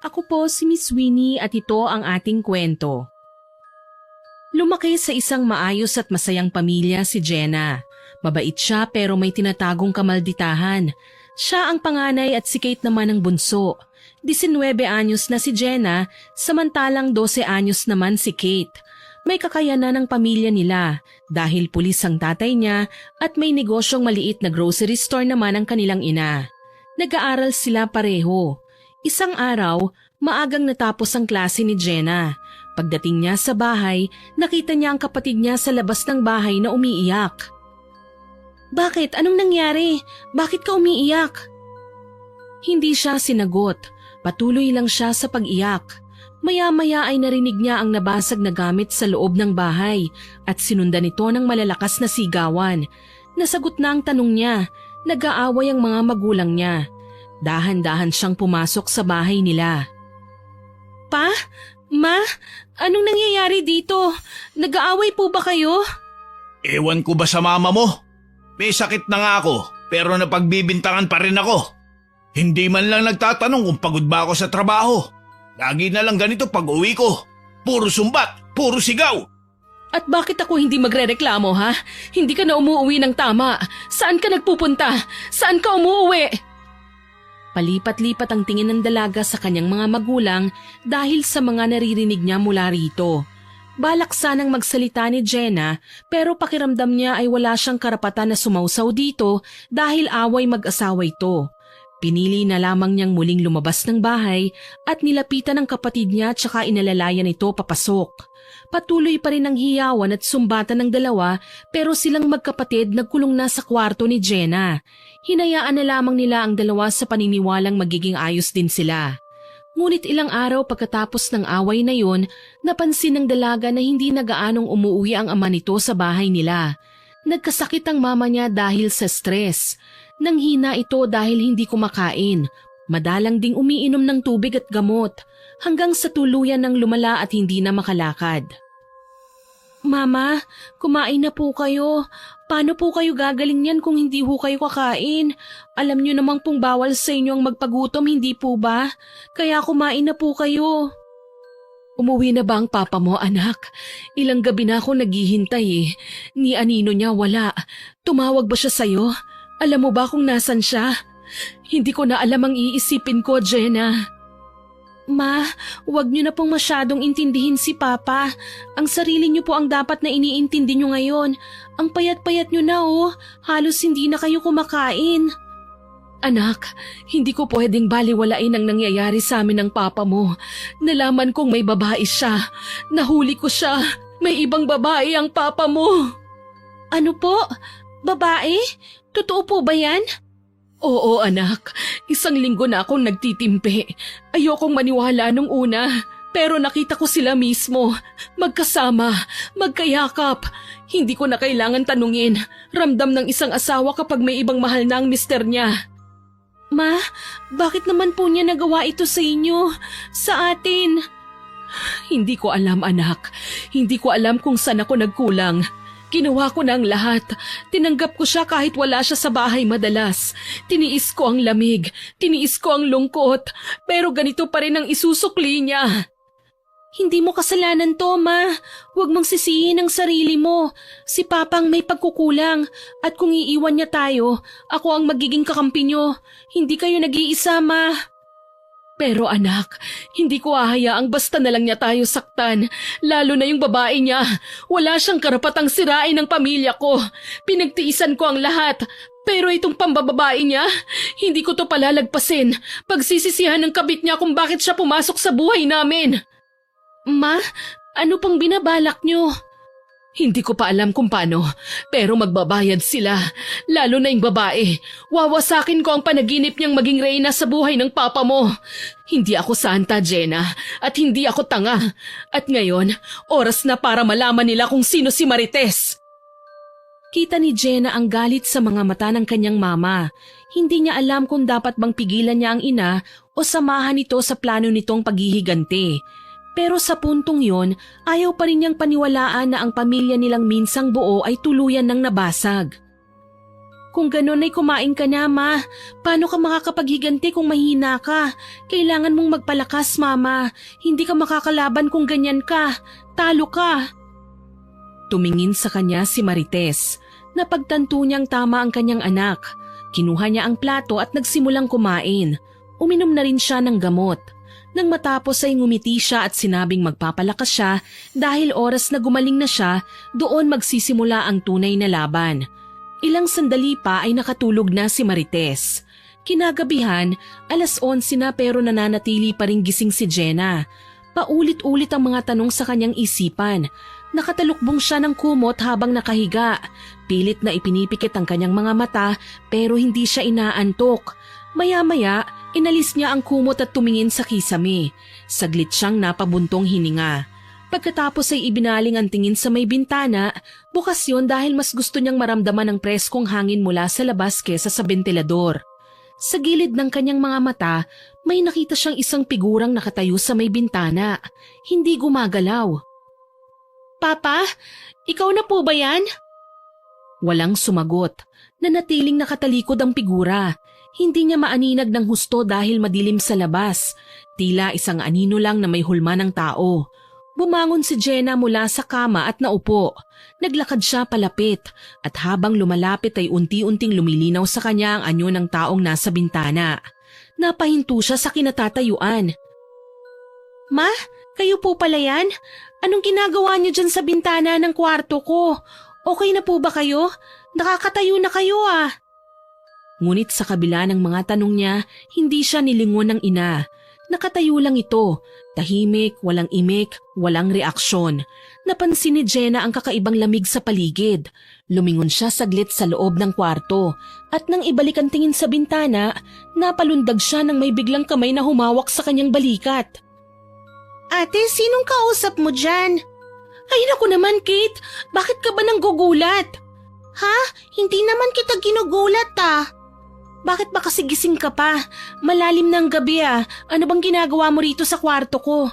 Ako po si Miss Winnie at ito ang ating kwento. Lumaki sa isang maayos at masayang pamilya si Jenna. Mabait siya pero may tinatagong kamalditahan. Siya ang panganay at si Kate naman ang bunso. 19 anyos na si Jenna, samantalang 12 anyos naman si Kate. May kakayanan ng pamilya nila dahil pulis ang tatay niya at may negosyong maliit na grocery store naman ang kanilang ina. Nag-aaral sila pareho. Isang araw, maagang natapos ang klase ni Jenna. Pagdating niya sa bahay, nakita niya ang kapatid niya sa labas ng bahay na umiiyak. "Bakit? Anong nangyari? Bakit ka umiiyak?" Hindi siya sinagot. Patuloy lang siya sa pag-iyak. Maya-maya ay narinig niya ang nabasag na gamit sa loob ng bahay at sinundan ito ng malalakas na sigawan. Nasagot na ang tanong niya. Nag-aaway ang mga magulang niya. Dahan-dahan siyang pumasok sa bahay nila. "Pa? Ma? Anong nangyayari dito? Nag-aaway po ba kayo?" Ewan ko ba sa mama mo? May sakit na nga ako pero napagbibintangan pa rin ako. Hindi man lang nagtatanong kung pagod ba ako sa trabaho. Lagi na lang ganito pag uwi ko. Puro sumbat, puro sigaw. At bakit ako hindi magrereklamo, ha? Hindi ka na umuwi ng tama. Saan ka nagpupunta? Saan ka umuwi? Palipat-lipat ang tingin ng dalaga sa kanyang mga magulang dahil sa mga naririnig niya mula rito. Balak sanang magsalita ni Jenna pero pakiramdam niya ay wala siyang karapatan na sumausaw dito dahil away mag-asawa ito. Pinili na lamang niyang muling lumabas ng bahay at nilapitan ng kapatid niya tsaka inalalayan ito papasok. Patuloy pa rin ang hiyawan at sumbatan ng dalawa pero silang magkapatid nagkulong na sa kwarto ni Jenna. Hinayaan na lamang nila ang dalawa sa paniniwalang magiging ayos din sila. Ngunit ilang araw pagkatapos ng away na yon, napansin ng dalaga na hindi na gaanong umuwi ang ama nito sa bahay nila. Nagkasakit ang mama niya dahil sa stress. Nanghina ito dahil hindi kumakain. Madalang ding umiinom ng tubig at gamot hanggang sa tuluyan ng lumala at hindi na makalakad. "Mama, kumain na po kayo. Paano po kayo gagaling niyan kung hindi ho kayo kakain? Alam niyo namang pong bawal sa inyo ang magpagutom, hindi po ba? Kaya kumain na po kayo." "Umuwi na ba ang papa mo, anak? Ilang gabi na ako naghihintay eh. Ni anino niya wala. Tumawag ba siya sa'yo? Alam mo ba kung nasan siya? Hindi ko na alam ang iisipin ko, Jenna." "Ma, huwag niyo na pong masyadong intindihin si Papa. Ang sarili niyo po ang dapat na iniintindi niyo ngayon. Ang payat-payat niyo na oh. Halos hindi na kayo kumakain." "Anak, hindi ko pwedeng baliwalain ang nangyayari sa amin ng papa mo. Nalaman kong may babae siya. Nahuli ko siya. May ibang babae ang papa mo." "Ano po? Babae? Totoo po ba yan?" "Oo anak, 1 linggo na akong nagtitimpi. Ayokong maniwala nung una, pero nakita ko sila mismo. Magkasama, magkayakap. Hindi ko na kailangan tanungin. Ramdam ng isang asawa kapag may ibang mahal na ang mister niya." "Ma, bakit naman po niya nagawa ito sa inyo? Sa atin?" "Hindi ko alam anak. Hindi ko alam kung saan ako nagkulang. Ginawa ko na ang lahat. Tinanggap ko siya kahit wala siya sa bahay madalas. Tiniis ko ang lamig, tiniis ko ang lungkot, pero ganito pa rin ang isusukli niya." "Hindi mo kasalanan to, Ma. Huwag mong sisihin ang sarili mo. Si Papang may pagkukulang at kung iiwan niya tayo, ako ang magiging kakampi niyo. Hindi kayo nag-iisa, Ma." "Pero anak, hindi ko hahayaang basta na lang niya tayo saktan, lalo na yung babae niya. Wala siyang karapatang sirain ang pamilya ko. Pinagtiisan ko ang lahat, pero itong pambababae niya, hindi ko to palalagpasin. Pagsisisihan ng kabit niya kung bakit siya pumasok sa buhay namin." "Ma, ano pang binabalak niyo?" "Hindi ko pa alam kung paano, pero magbabayad sila. Lalo na yung babae. Wawasakin ko ang panaginip niyang maging reyna sa buhay ng papa mo. Hindi ako santa, Jenna, at hindi ako tanga. At ngayon, oras na para malaman nila kung sino si Marites." Kita ni Jenna ang galit sa mga mata ng kanyang mama. Hindi niya alam kung dapat bang pigilan niya ang ina o samahan ito sa plano nitong paghihiganti. Pero sa puntong yon, ayaw pa rin niyang paniwalaan na ang pamilya nilang minsang buo ay tuluyan ng nabasag. Kung ganun ay kumain ka na, Ma. Paano ka makakapaghiganti kung mahina ka? Kailangan mong magpalakas, Mama. Hindi ka makakalaban kung ganyan ka. Talo ka. Tumingin sa kanya si Marites. Napagtanto niyang tama ang kanyang anak. Kinuha niya ang plato at nagsimulang kumain. Uminom na rin siya ng gamot. Nang matapos ay ngumiti siya at sinabing magpapalakas siya dahil oras na gumaling na siya, doon magsisimula ang tunay na laban. Ilang sandali pa ay nakatulog na si Marites. Kinagabihan, 11:00 na pero nananatili pa ring gising si Jenna. Paulit-ulit ang mga tanong sa kanyang isipan. Nakatalukbong siya ng kumot habang nakahiga. Pilit na ipinipikit ang kanyang mga mata pero hindi siya inaantok. Maya-maya, inalis niya ang kumot at tumingin sa kisame. Saglit siyang napabuntong hininga. Pagkatapos ay ibinaling ang tingin sa may bintana, bukas yun dahil mas gusto niyang maramdaman ang preskong hangin mula sa labas kesa sa bentilador. Sa gilid ng kanyang mga mata, may nakita siyang isang figurang nakatayo sa may bintana. Hindi gumagalaw. Papa, ikaw na po ba yan? Walang sumagot. Nanatiling nakatalikod ang figura. Hindi niya maaninag ng husto dahil madilim sa labas. Tila isang anino lang na may hulma ng tao. Bumangon si Jenna mula sa kama at naupo. Naglakad siya palapit at habang lumalapit ay unti-unting lumilinaw sa kanya ang anyo ng taong nasa bintana. Napahinto siya sa kinatatayuan. Ma, kayo po pala yan? Anong ginagawa niyo dyan sa bintana ng kwarto ko? Okay na po ba kayo? Nakakatayo na kayo ah. Ngunit sa kabila ng mga tanong niya, hindi siya nilingon ng ina. Nakatayo lang ito, tahimik, walang imik, walang reaksyon. Napansin ni Jenna ang kakaibang lamig sa paligid. Lumingon siya saglit sa loob ng kwarto at nang ibalik ang tingin sa bintana, napalundag siya nang may biglang kamay na humawak sa kanyang balikat. Ate, sinong kausap mo dyan? Ay naku naman, Kate, bakit ka ba nang gugulat? Ha? Hindi naman kita ginugulat ah. Bakit ba kasi gising ka pa? Malalim ng gabi ah. Ano bang ginagawa mo rito sa kwarto ko?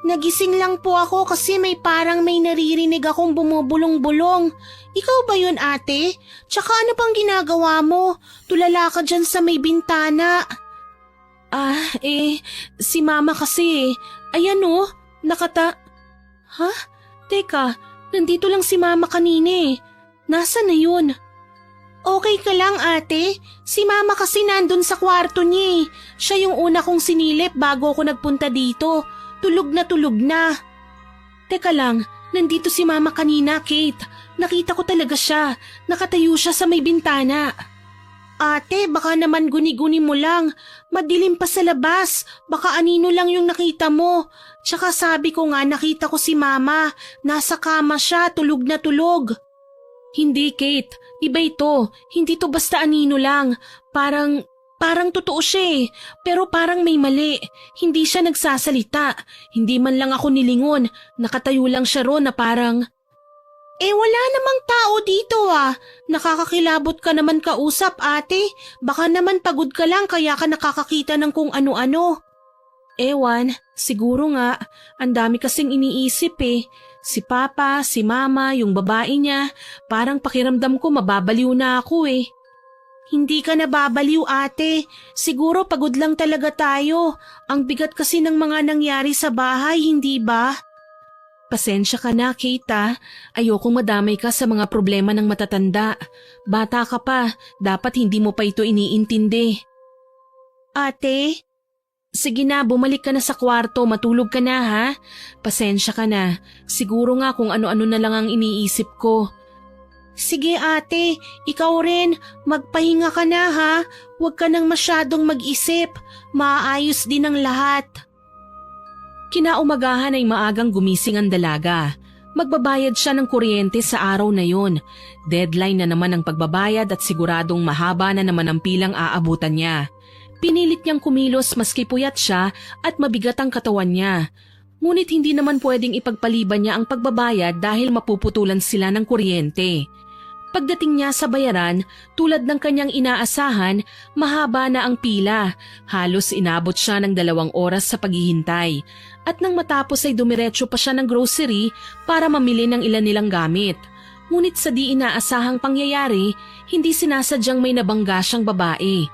Nagising lang po ako kasi parang may naririnig akong bumubulong-bulong. Ikaw ba yun ate? Tsaka ano bang ginagawa mo? Tulala ka dyan sa may bintana. Si mama kasi. Ayan oh, Ha? Teka, nandito lang si mama kanina eh. Nasaan na yun? Okay ka lang ate, si mama kasi nandun sa kwarto niya eh. Siya yung una kong sinilip bago ako nagpunta dito. Tulog na tulog na. Teka lang, nandito si mama kanina, Kate. Nakita ko talaga siya. Nakatayo siya sa may bintana. Ate, baka naman guni-guni mo lang. Madilim pa sa labas. Baka anino lang yung nakita mo. Tsaka sabi ko nga nakita ko si mama. Nasa kama siya, tulog na tulog. Hindi, Kate. Iba ito. Hindi to basta anino lang. Parang totoo siya eh. Pero parang may mali. Hindi siya nagsasalita. Hindi man lang ako nilingon. Nakatayo lang siya ron na parang... wala namang tao dito ah. Nakakakilabot ka naman kausap ate. Baka naman pagod ka lang kaya ka nakakakita ng kung ano-ano. Ewan, siguro nga. Ang dami kasing iniisip eh. Si Papa, si Mama, yung babae niya, parang pakiramdam ko mababaliw na ako eh. Hindi ka nababaliw ate, siguro pagod lang talaga tayo. Ang bigat kasi ng mga nangyari sa bahay, hindi ba? Pasensya ka na, Kate ah. Ayokong madamay ka sa mga problema ng matatanda. Bata ka pa, dapat hindi mo pa ito iniintindi. Ate? Sige na, bumalik ka na sa kwarto, matulog ka na ha. Pasensya ka na, siguro nga kung ano-ano na lang ang iniisip ko. Sige ate, ikaw rin, magpahinga ka na ha. Huwag ka nang masyadong mag-isip, maayos din ang lahat. Kinaumagahan ay maagang gumising ang dalaga. Magbabayad siya ng kuryente sa araw na yon. Deadline na naman ang pagbabayad at siguradong mahaba na naman ang pilang aabutan niya. Pinilit niyang kumilos maski puyat siya at mabigat ang katawan niya. Ngunit hindi naman pwedeng ipagpaliban niya ang pagbabayad dahil mapuputulan sila ng kuryente. Pagdating niya sa bayaran, tulad ng kanyang inaasahan, mahaba na ang pila. Halos inabot siya ng 2 oras sa paghihintay. At nang matapos ay dumiretso pa siya ng grocery para mamili ng ilan nilang gamit. Ngunit sa di inaasahang pangyayari, hindi sinasadyang may nabangga siyang babae.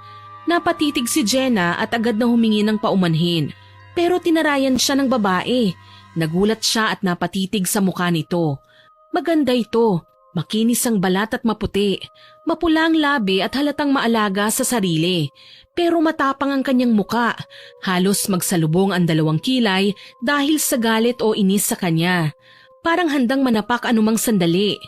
Napatitig si Jenna at agad na humingi ng paumanhin. Pero tinarayan siya ng babae. Nagulat siya at napatitig sa mukha nito. Maganda ito. Makinis ang balat at maputi. Mapula ang labi at halatang maalaga sa sarili. Pero matapang ang kanyang muka. Halos magsalubong ang dalawang kilay dahil sa galit o inis sa kanya. Parang handang manapak anumang sandali.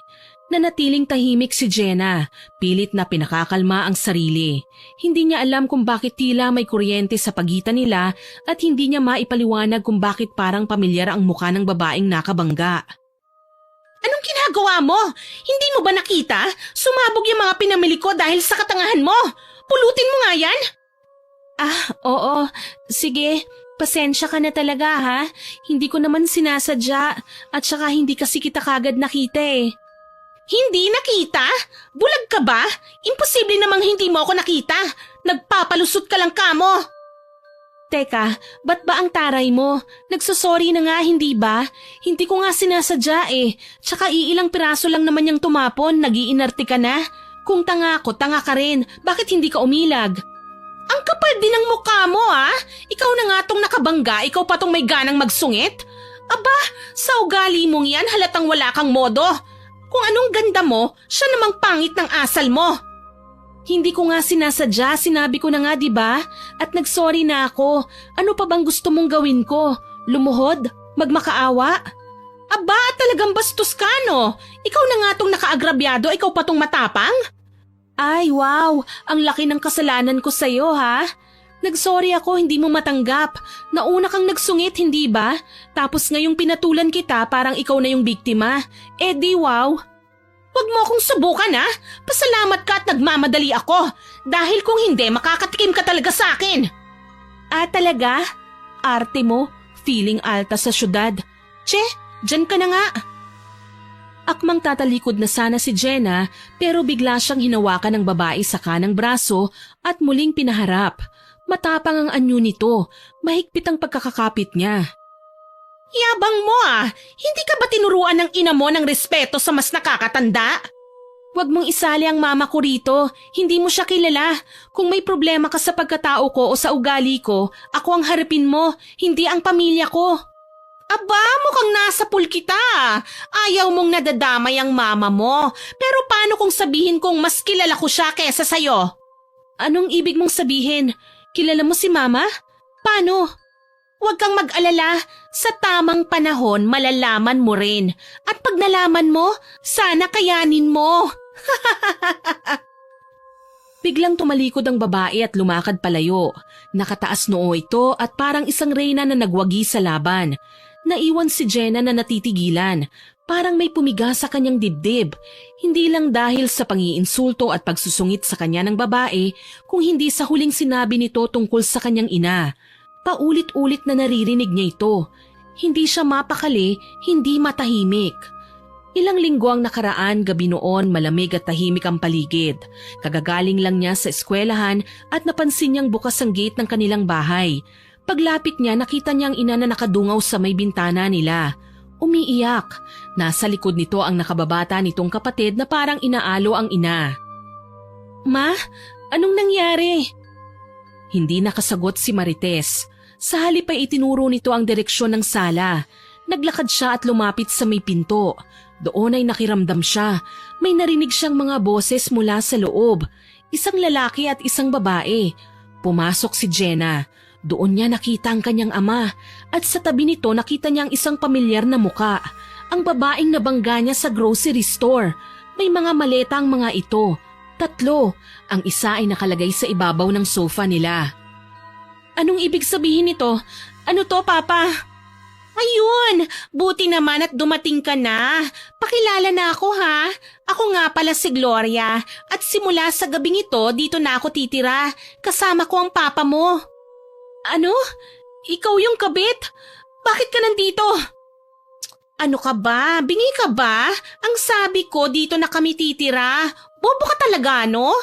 Nanatiling tahimik si Jenna, pilit na pinakakalma ang sarili. Hindi niya alam kung bakit tila may kuryente sa pagitan nila at hindi niya maipaliwanag kung bakit parang pamilyar ang mukha ng babaeng nakabangga. Anong ginagawa mo? Hindi mo ba nakita? Sumabog yung mga pinamili ko dahil sa katangahan mo. Pulutin mo nga yan. Oo. Sige, pasensya ka na talaga ha. Hindi ko naman sinasadya at saka hindi kasi kita kagad nakita eh. Hindi nakita? Bulag ka ba? Imposible namang hindi mo ako nakita. Nagpapalusot ka lang kamo. Teka, ba't ba ang taray mo? Nagsosorry na nga, hindi ba? Hindi ko nga sinasadya eh. Tsaka iilang piraso lang naman yung tumapon, nag-iinarte ka na. Kung tanga ako, tanga ka rin. Bakit hindi ka umilag? Ang kapal din ng mukha mo ah. Ikaw na nga tong nakabangga, ikaw pa tong may ganang magsungit. Aba, sa ugali mong yan halatang wala kang modo. Kung anong ganda mo, siya namang pangit ng asal mo. Hindi ko nga sinasadya, sinabi ko na nga 'di ba? At nagsorry na ako. Ano pa bang gusto mong gawin ko? Lumuhod? Magmakaawa? Aba, talagang bastos ka no? Ikaw na nga tong nakaagrabyado, ikaw pa tong matapang? Ay wow, ang laki ng kasalanan ko sa'yo ha? Nagsorry ako, hindi mo matanggap. Nauna kang nagsungit, hindi ba? Tapos ngayong pinatulan kita, parang ikaw na yung biktima. Eh di wow. Huwag mo akong subukan ha. Pasalamat ka at nagmamadali ako. Dahil kung hindi, makakatikim ka talaga sa akin. Talaga? Arte mo, feeling alta sa syudad. Che, dyan ka na nga. Akmang tatalikod na sana si Jenna pero bigla siyang hinawakan ng babae sa kanang braso at muling pinaharap. Matapang ang anyo nito, mahigpit ang pagkakakapit niya. Yabang mo ah! Hindi ka ba tinuruan ng ina mo ng respeto sa mas nakakatanda? Huwag mong isali ang mama ko rito, hindi mo siya kilala. Kung may problema ka sa pagkatao ko o sa ugali ko, ako ang harapin mo, hindi ang pamilya ko. Aba, mukhang nasa pool kita. Ayaw mong nadadamay ang mama mo, pero paano kung sabihin kong mas kilala ko siya kesa sayo? Anong ibig mong sabihin? Kilala mo si mama? Paano? Huwag kang mag-alala, sa tamang panahon malalaman mo rin. At pag nalaman mo, sana kayanin mo. Biglang tumalikod ang babae at lumakad palayo. Nakataas noo ito at parang isang reyna na nagwagi sa laban. Naiwan si Jenna na natitigilan. Parang may pumiga sa kanyang dibdib. Hindi lang dahil sa pangiinsulto at pagsusungit sa kanya ng babae, kung hindi sa huling sinabi nito tungkol sa kanyang ina. Paulit-ulit na naririnig niya ito. Hindi siya mapakali, hindi matahimik. Ilang linggo ang nakaraan, gabi noon, malamig at tahimik ang paligid. Kagagaling lang niya sa eskwelahan at napansin niyang bukas ang gate ng kanilang bahay. Paglapit niya, nakita niya ang ina na nakadungaw sa may bintana nila. Umiiyak. Nasa likod nito ang nakababata nitong kapatid na parang inaalo ang ina. Ma, anong nangyari? Hindi nakasagot si Marites. Sa halip ay itinuro nito ang direksyon ng sala. Naglakad siya at lumapit sa may pinto. Doon ay nakiramdam siya. May narinig siyang mga boses mula sa loob. Isang lalaki at isang babae. Pumasok si Jenna. Doon niya nakita ang kanyang ama. At sa tabi nito nakita niya ang isang pamilyar na muka. Ang babaeng nabangga niya sa grocery store. May mga maleta ang mga ito. 3. Ang isa ay nakalagay sa ibabaw ng sofa nila. Anong ibig sabihin nito? Ano to, Papa? Ayun! Buti naman at dumating ka na. Pakilala na ako ha. Ako nga pala si Gloria. At simula sa gabing ito, dito na ako titira. Kasama ko ang papa mo. Ano? Ikaw yung kabit? Bakit ka nandito? Ano ka ba? Bingi ka ba? Ang sabi ko, dito na kami titira. Bobo ka talaga, no?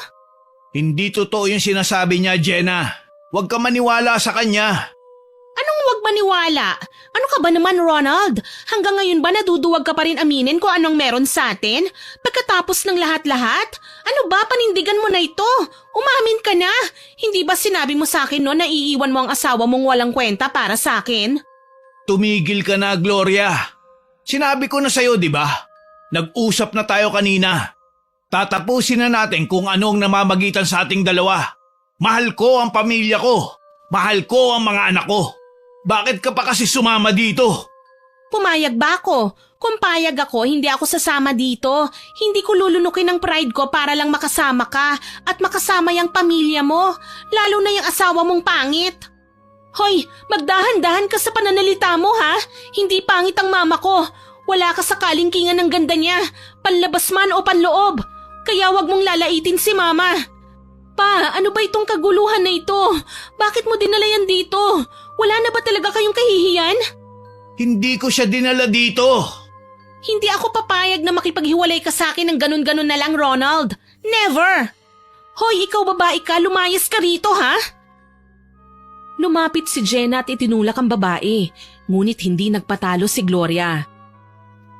Hindi totoo yung sinasabi niya, Jenna. Huwag ka maniwala sa kanya. Anong wag maniwala. Ano ka ba naman, Ronald? Hanggang ngayon ba naduduwag ka pa rin aminin kung anong meron sa atin? Pagkatapos ng lahat-lahat? Ano ba, panindigan mo na ito? Umamin ka na. Hindi ba sinabi mo sa akin na iiwan mo ang asawa mong walang kwenta para sa akin? Tumigil ka na, Gloria. Sinabi ko na sa'yo, di ba? Nag-usap na tayo kanina. Tatapusin na natin kung ano ang namamagitan sa ating dalawa. Mahal ko ang pamilya ko. Mahal ko ang mga anak ko. Bakit ka pa kasi sumama dito? Pumayag ba ako? Kung payag ako, hindi ako sasama dito. Hindi ko lulunukin ang pride ko para lang makasama ka at makasama yung pamilya mo. Lalo na yung asawa mong pangit. Hoy, magdahan-dahan ka sa pananalita mo ha? Hindi pangit ang mama ko. Wala ka sa kalingkingan ng ganda niya. Panlabas man o panloob. Kaya wag mong lalaitin si mama. Pa, ano ba itong kaguluhan na ito? Bakit mo dinala yan dito? Wala na ba talaga kayong kahihiyan? Hindi ko siya dinala dito. Hindi ako papayag na makipaghiwalay ka sa akin ng ganun-ganun na lang, Ronald. Never! Hoy, ikaw babae ka, lumayas ka rito, ha? Lumapit si Jenna at itinulak ang babae, ngunit hindi nagpatalo si Gloria.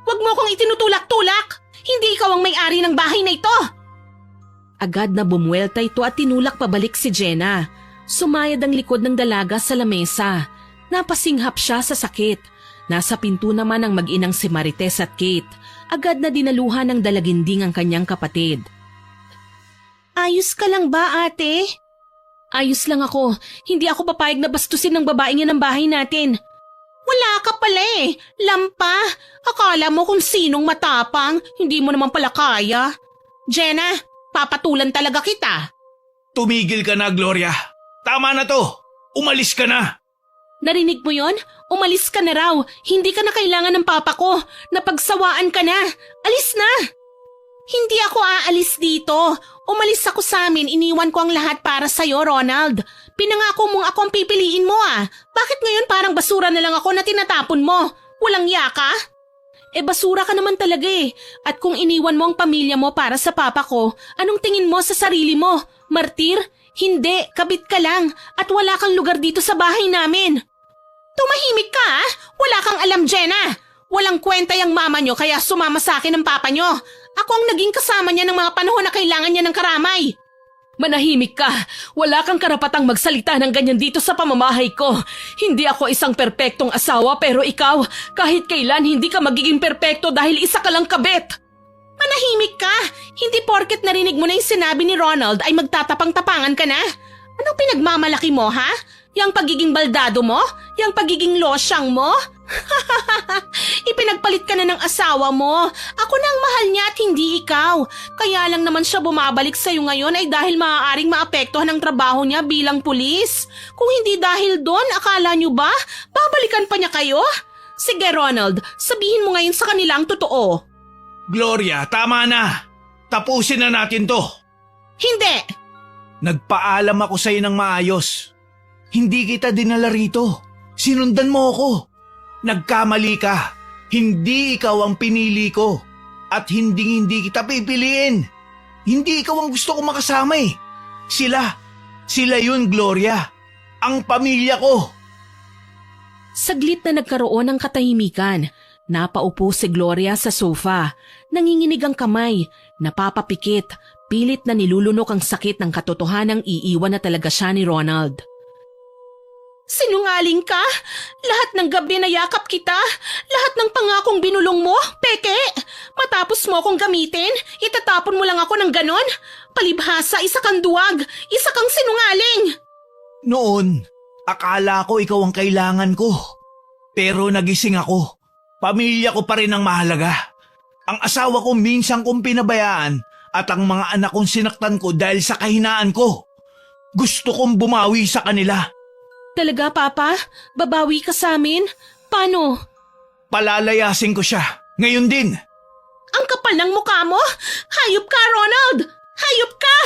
Huwag mo akong itinutulak-tulak! Hindi ikaw ang may-ari ng bahay na ito! Agad na bumuelta ito at tinulak pabalik si Jenna. Sumayad ang likod ng dalaga sa lamesa. Napasinghap siya sa sakit. Nasa pinto naman ang mag-inang si Marites at Kate. Agad na dinaluhan ng dalaginding ang kanyang kapatid. Ayos ka lang ba, ate? Ayos lang ako. Hindi ako papayag na bastusin ng babaeng yan ang bahay natin. Wala ka pala eh. Lampa. Akala mo kung sinong matapang. Hindi mo naman pala kaya. Jenna, papatulan talaga kita. Tumigil ka na, Gloria. Tama na to. Umalis ka na. Narinig mo yon? Umalis ka na raw. Hindi ka na kailangan ng papa ko. Napagsawaan ka na. Alis na! Hindi ako aalis dito. Umalis ako sa amin, iniwan ko ang lahat para sa'yo, Ronald. Pinangako mong ako ang pipiliin mo ah. Bakit ngayon parang basura na lang ako na tinatapon mo? Walang yaka? Eh basura ka naman talaga eh. At kung iniwan mo ang pamilya mo para sa papa ko, anong tingin mo sa sarili mo? Martir? Hindi, kabit ka lang. At wala kang lugar dito sa bahay namin. Tumahimik ka ah. Wala kang alam, Jenna. Walang kwenta yung mama nyo kaya sumama sa akin ng papa nyo. Ako ang naging kasama niya ng mga panahon na kailangan niya ng karamay. Manahimik ka. Wala kang karapatang magsalita ng ganyan dito sa pamamahay ko. Hindi ako isang perpektong asawa pero ikaw, kahit kailan hindi ka magiging perpekto dahil isa ka lang kabit. Manahimik ka. Hindi porket narinig mo na yung sinabi ni Ronald ay magtatapang-tapangan ka na. Anong pinagmamalaki mo, ha? Yang pagiging baldado mo? Yang pagiging losyang mo? Ipinagpalit ka na ng asawa mo. Ako na ang mahal niya at hindi ikaw. Kaya lang naman siya bumabalik sa'yo ngayon ay dahil maaaring maapektuhan ang trabaho niya bilang pulis. Kung hindi dahil doon, akala niyo ba? Babalikan pa niya kayo? Sige Ronald, sabihin mo ngayon sa kanila ang totoo. Gloria, tama na. Tapusin na natin to. Hindi! Nagpaalam ako sa'yo ng maayos. Hindi kita dinala rito. Sinundan mo ako. Nagkamali ka. Hindi ikaw ang pinili ko. At hindi kita pipiliin. Hindi ikaw ang gusto ko makasama eh. Sila yun, Gloria. Ang pamilya ko. Saglit na nagkaroon ng katahimikan. Napaupo si Gloria sa sofa. Nanginginig ang kamay. Napapapikit. Pilit na nilulunok ang sakit ng katotohanang iiwan na talaga siya ni Ronald. Sinungaling ka? Lahat ng gabi na yakap kita? Lahat ng pangakong binulong mo? Peke! Matapos mo akong gamitin, itatapon mo lang ako ng ganon? Palibhasa, isa kang duwag, isa kang sinungaling! Noon, akala ko ikaw ang kailangan ko. Pero nagising ako. Pamilya ko pa rin ang mahalaga. Ang asawa ko minsan kong pinabayaan at ang mga anak kong sinaktan ko dahil sa kahinaan ko. Gusto kong bumawi sa kanila. Talaga, Papa? Babawi ka sa amin? Paano? Palalayasin ko siya. Ngayon din. Ang kapal ng mukha mo! Hayop ka, Ronald! Hayop ka!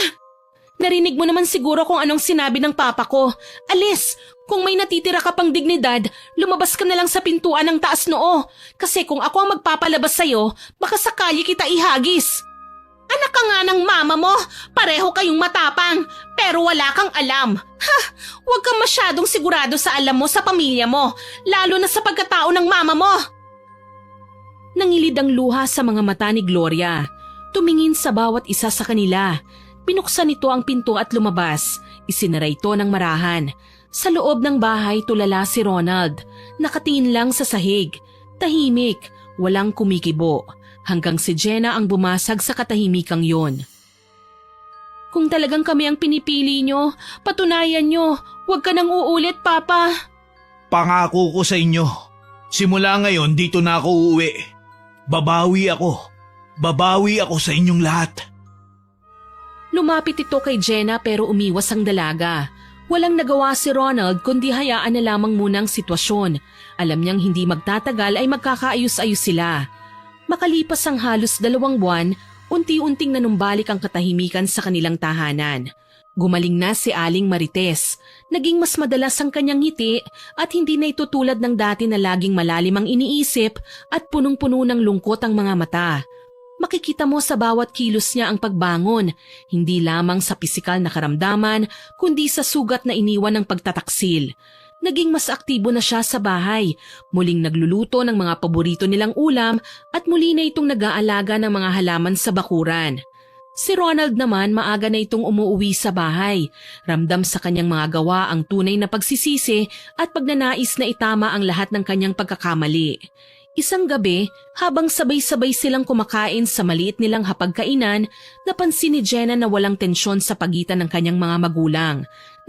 Narinig mo naman siguro kung anong sinabi ng papa ko. Alis! Kung may natitira ka pang dignidad, lumabas ka na lang sa pintuan ng taas noo. Kasi kung ako ang magpapalabas sa'yo, baka sakali kita ihagis. Anak ka nga ng mama mo. Pareho kayong matapang. Pero wala kang alam. Ha! Huwag kang masyadong sigurado sa alam mo sa pamilya mo. Lalo na sa pagkatao ng mama mo. Nangilid ang luha sa mga mata ni Gloria. Tumingin sa bawat isa sa kanila. Pinuksan nito ang pinto at lumabas. Isinara ito ng marahan. Sa loob ng bahay tulala si Ronald. Nakatingin lang sa sahig. Tahimik, walang kumikibo. Hanggang si Jenna ang bumasag sa katahimikang yon. Kung talagang kami ang pinipili nyo, patunayan nyo. Huwag ka nang uulit, Papa. Pangako ko sa inyo, simula ngayon dito na ako uuwi. Babawi ako. Babawi ako sa inyong lahat. Lumapit ito kay Jenna pero umiwas ang dalaga. Walang nagawa si Ronald kundi hayaan na lamang muna ang sitwasyon. Alam niyang hindi magtatagal ay magkakaayos-ayos sila. Makalipas ang halos 2 buwan, unti-unting nanumbalik ang katahimikan sa kanilang tahanan. Gumaling na si Aling Marites. Naging mas madalas ang kanyang ngiti at hindi na ito tulad ng dati na laging malalim ang iniisip at punong-puno ng lungkot ang mga mata. Makikita mo sa bawat kilos niya ang pagbangon, hindi lamang sa pisikal na karamdaman kundi sa sugat na iniwan ng pagtataksil. Naging mas aktibo na siya sa bahay, muling nagluluto ng mga paborito nilang ulam at muli na itong nag-aalaga ng mga halaman sa bakuran. Si Ronald naman maaga na itong umuuwi sa bahay. Ramdam sa kanyang mga gawa ang tunay na pagsisisi at pagnanais na itama ang lahat ng kanyang pagkakamali. Isang gabi, habang sabay-sabay silang kumakain sa maliit nilang hapagkainan, napansin ni Jenna na walang tensyon sa pagitan ng kanyang mga magulang.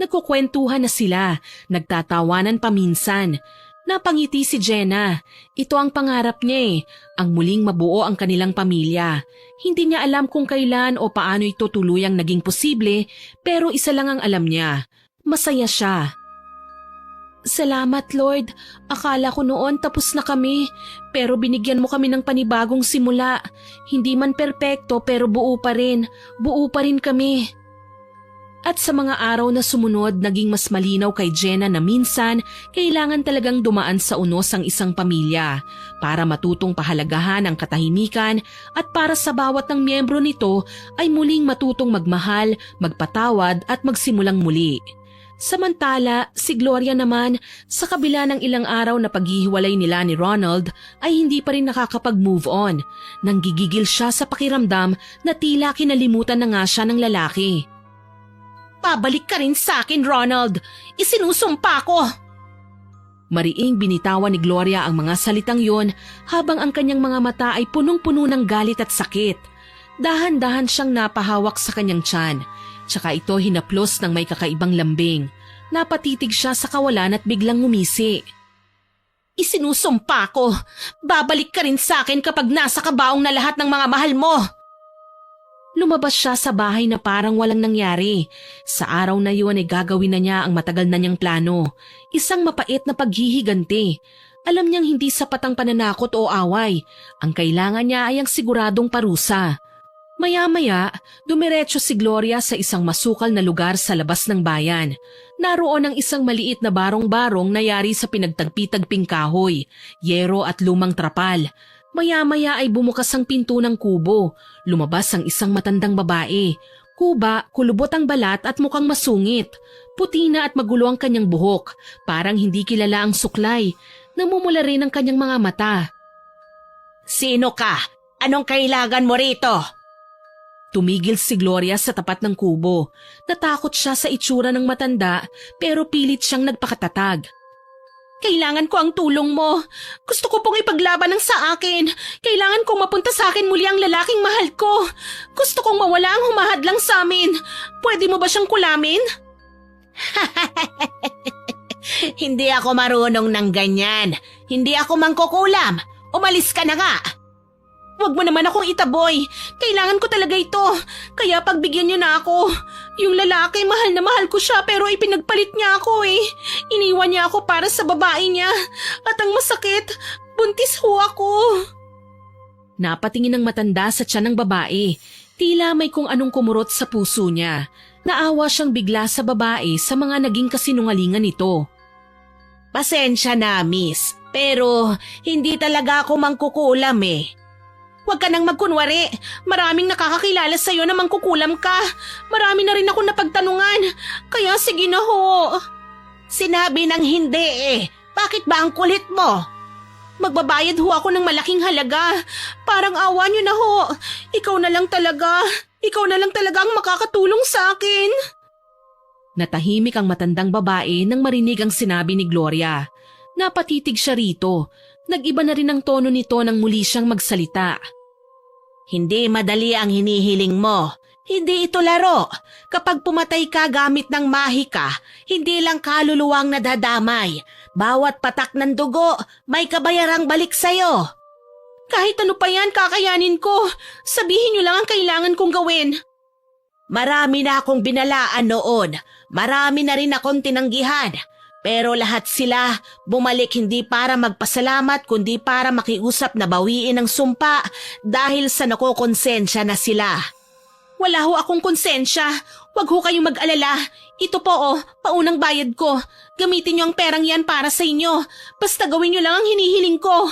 Nagkukwentuhan na sila, nagtatawanan paminsan. Napangiti si Jenna. Ito ang pangarap niya ang muling mabuo ang kanilang pamilya. Hindi niya alam kung kailan o paano ito tuluyang naging posible, pero isa lang ang alam niya. Masaya siya. Salamat, Lord. Akala ko noon tapos na kami, pero binigyan mo kami ng panibagong simula. Hindi man perpekto pero buo pa rin. Buo pa rin kami. At sa mga araw na sumunod, naging mas malinaw kay Jenna na minsan kailangan talagang dumaan sa unos ang isang pamilya para matutong pahalagahan ang katahimikan at para sa bawat ng miyembro nito ay muling matutong magmahal, magpatawad at magsimulang muli. Samantala, si Gloria naman, sa kabila ng ilang araw na paghihiwalay nila ni Ronald, ay hindi pa rin nakakapag-move on. Nanggigigil siya sa pakiramdam na tila kinalimutan na nga siya ng lalaki. Pabalik ka rin sa akin, Ronald. Isinusumpa ko. Mariing binitawan ni Gloria ang mga salitang yon habang ang kanyang mga mata ay punong-puno ng galit at sakit. Dahan-dahan siyang napahawak sa kanyang tiyan. Tsaka ito hinaplos ng may kakaibang lambing. Napatitig siya sa kawalan at biglang ngumisi. Isinusumpa ko. Babalik ka rin sa akin kapag nasa kabaong na lahat ng mga mahal mo. Lumabas siya sa bahay na parang walang nangyari. Sa araw na yun ay gagawin na niya ang matagal na niyang plano. Isang mapait na paghihiganti. Alam niyang hindi sapat ang pananakot o away. Ang kailangan niya ay ang siguradong parusa. Maya-maya, dumiretso si Gloria sa isang masukal na lugar sa labas ng bayan. Naroon ang isang maliit na barong-barong na yari sa pinagtagpi-tagping kahoy, yero at lumang trapal. Maya-maya ay bumukas ang pinto ng kubo. Lumabas ang isang matandang babae. Kuba, kulubot ang balat at mukhang masungit. Puti na at magulo ang kanyang buhok. Parang hindi kilala ang suklay. Namumula rin ang kanyang mga mata. Sino ka? Anong kailangan mo rito? Tumigil si Gloria sa tapat ng kubo. Natakot siya sa itsura ng matanda pero pilit siyang nagpakatatag. Kailangan ko ang tulong mo. Gusto ko pong ipaglaban ng sa akin. Kailangan kong mapunta sa akin muli ang lalaking mahal ko. Gusto kong mawala ang humahadlang sa amin. Pwede mo ba siyang kulamin? Hindi ako marunong ng ganyan. Hindi ako mangkukulam. Umalis ka na nga. Huwag mo naman akong itaboy. Kailangan ko talaga ito. Kaya pagbigyan niyo na ako. Yung lalaki, mahal na mahal ko siya pero ipinagpalit niya ako eh. Iniwan niya ako para sa babae niya. At ang masakit, buntis ho ako. Napatingin ng matanda sa tiyan ng babae. Tila may kung anong kumurot sa puso niya. Naawa siyang bigla sa babae sa mga naging kasinungalingan nito. Pasensya na, miss. Pero hindi talaga ako mangkukulam eh. Huwag ka nang magkunwari. Maraming nakakakilala sa'yo na mangkukulam ka. Marami na rin ako napagtanungan. Kaya sige na ho. Sinabi ng hindi eh. Bakit ba ang kulit mo? Magbabayad ho ako ng malaking halaga. Parang awa niyo na ho. Ikaw na lang talaga. Ikaw na lang talaga ang makakatulong sa akin. Natahimik ang matandang babae nang marinig ang sinabi ni Gloria. Napatitig siya rito. Nag-iba na rin ang tono nito nang muli siyang magsalita. Hindi madali ang hinihiling mo. Hindi ito laro. Kapag pumatay ka gamit ng mahika, hindi lang kaluluwang nadadamay. Bawat patak ng dugo, may kabayarang balik sa'yo. Kahit ano pa yan, kakayanin ko. Sabihin niyo lang ang kailangan kong gawin. Marami na akong binalaan noon. Marami na rin akong tinanggihan. Pero lahat sila bumalik hindi para magpasalamat kundi para makiusap na bawiin ang sumpa dahil sa nakokonsensya na sila. Wala ho akong konsensya. Huwag ho kayong mag-alala. Ito po paunang bayad ko. Gamitin niyo ang perang yan para sa inyo. Basta gawin niyo lang ang hinihiling ko.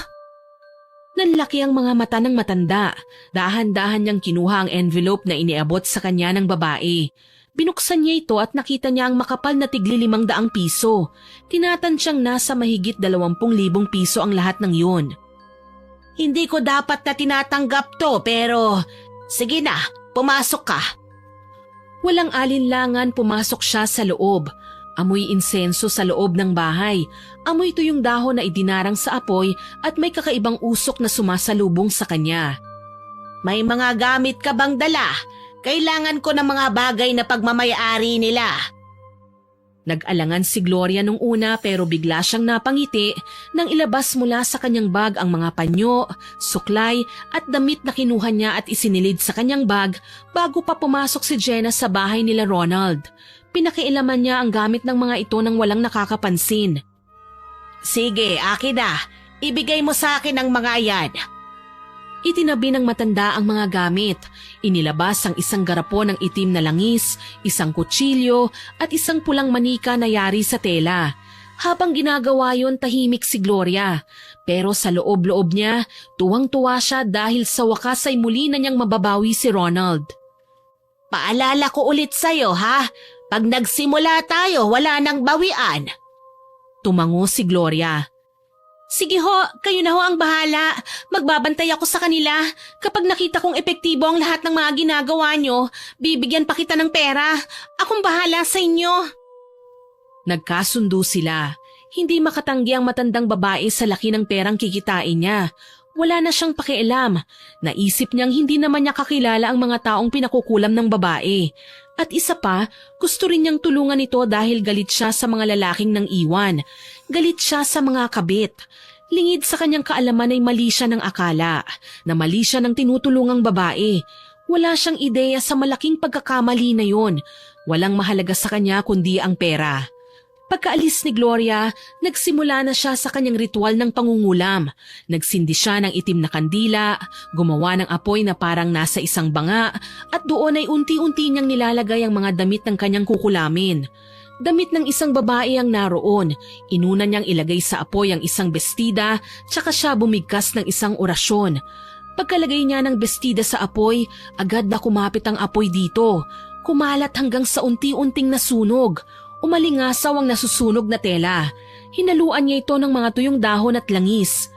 Nanlaki ang mga mata ng matanda. Dahan-dahan niyang kinuha ang envelope na iniabot sa kanya ng babae. Binuksan niya ito at nakita niya ang makapal na tigli 500 piso. Tinatantsyang nasa mahigit 20,000 piso ang lahat ng yun. Hindi ko dapat na tinatanggap to pero sige na, pumasok ka. Walang alinlangan pumasok siya sa loob. Amoy insenso sa loob ng bahay. Amoy ito yung dahon na idinarang sa apoy at may kakaibang usok na sumasalubong sa kanya. May mga gamit ka bang dala? Kailangan ko ng mga bagay na pagmamayari nila. Nag-alangan si Gloria nung una pero bigla siyang napangiti nang ilabas mula sa kanyang bag ang mga panyo, suklay at damit na kinuha niya at isinilid sa kanyang bag bago pa pumasok si Jenna sa bahay nila Ronald. Pinakialaman niya ang gamit ng mga ito nang walang nakakapansin. Sige, akin na. Ibigay mo sa akin ang mga yan. Itinabi ng matanda ang mga gamit. Inilabas ang isang garapon ng itim na langis, isang kutsilyo at isang pulang manika na yari sa tela. Habang ginagawa yon, tahimik si Gloria. Pero sa loob-loob niya, tuwang-tuwa siya dahil sa wakas ay muli na niyang mababawi si Ronald. Paalala ko ulit sa'yo ha, pag nagsimula tayo wala nang bawian. Tumango si Gloria. Sige ho, kayo na ho ang bahala. Magbabantay ako sa kanila. Kapag nakita kong epektibo ang lahat ng mga ginagawa nyo, bibigyan pa kita ng pera. Akong bahala sa inyo. Nagkasundo sila. Hindi makatanggi ang matandang babae sa laki ng perang kikitain niya. Wala na siyang pakialam. Naisip niyang hindi naman niya kakilala ang mga taong pinakukulam ng babae. At isa pa, gusto rin niyang tulungan ito dahil galit siya sa mga lalaking nang iwan. Galit siya sa mga kabit. Lingid sa kanyang kaalaman ay mali siya ng akala, na mali siya ng tinutulungang babae. Wala siyang ideya sa malaking pagkakamali na yon. Walang mahalaga sa kanya kundi ang pera. Pagkaalis ni Gloria, nagsimula na siya sa kanyang ritual ng pangungulam. Nagsindi siya ng itim na kandila, gumawa ng apoy na parang nasa isang banga, at doon ay unti-unti niyang nilalagay ang mga damit ng kanyang kukulamin. Damit ng isang babae ang naroon. Inuna niyang ilagay sa apoy ang isang bestida, tsaka siya bumigkas ng isang orasyon. Pagkalagay niya ng bestida sa apoy, agad na kumapit ang apoy dito. Kumalat hanggang sa unti-unting nasunog. Umalingasaw ang nasusunog na tela. Hinaluan niya ito ng mga tuyong dahon at langis.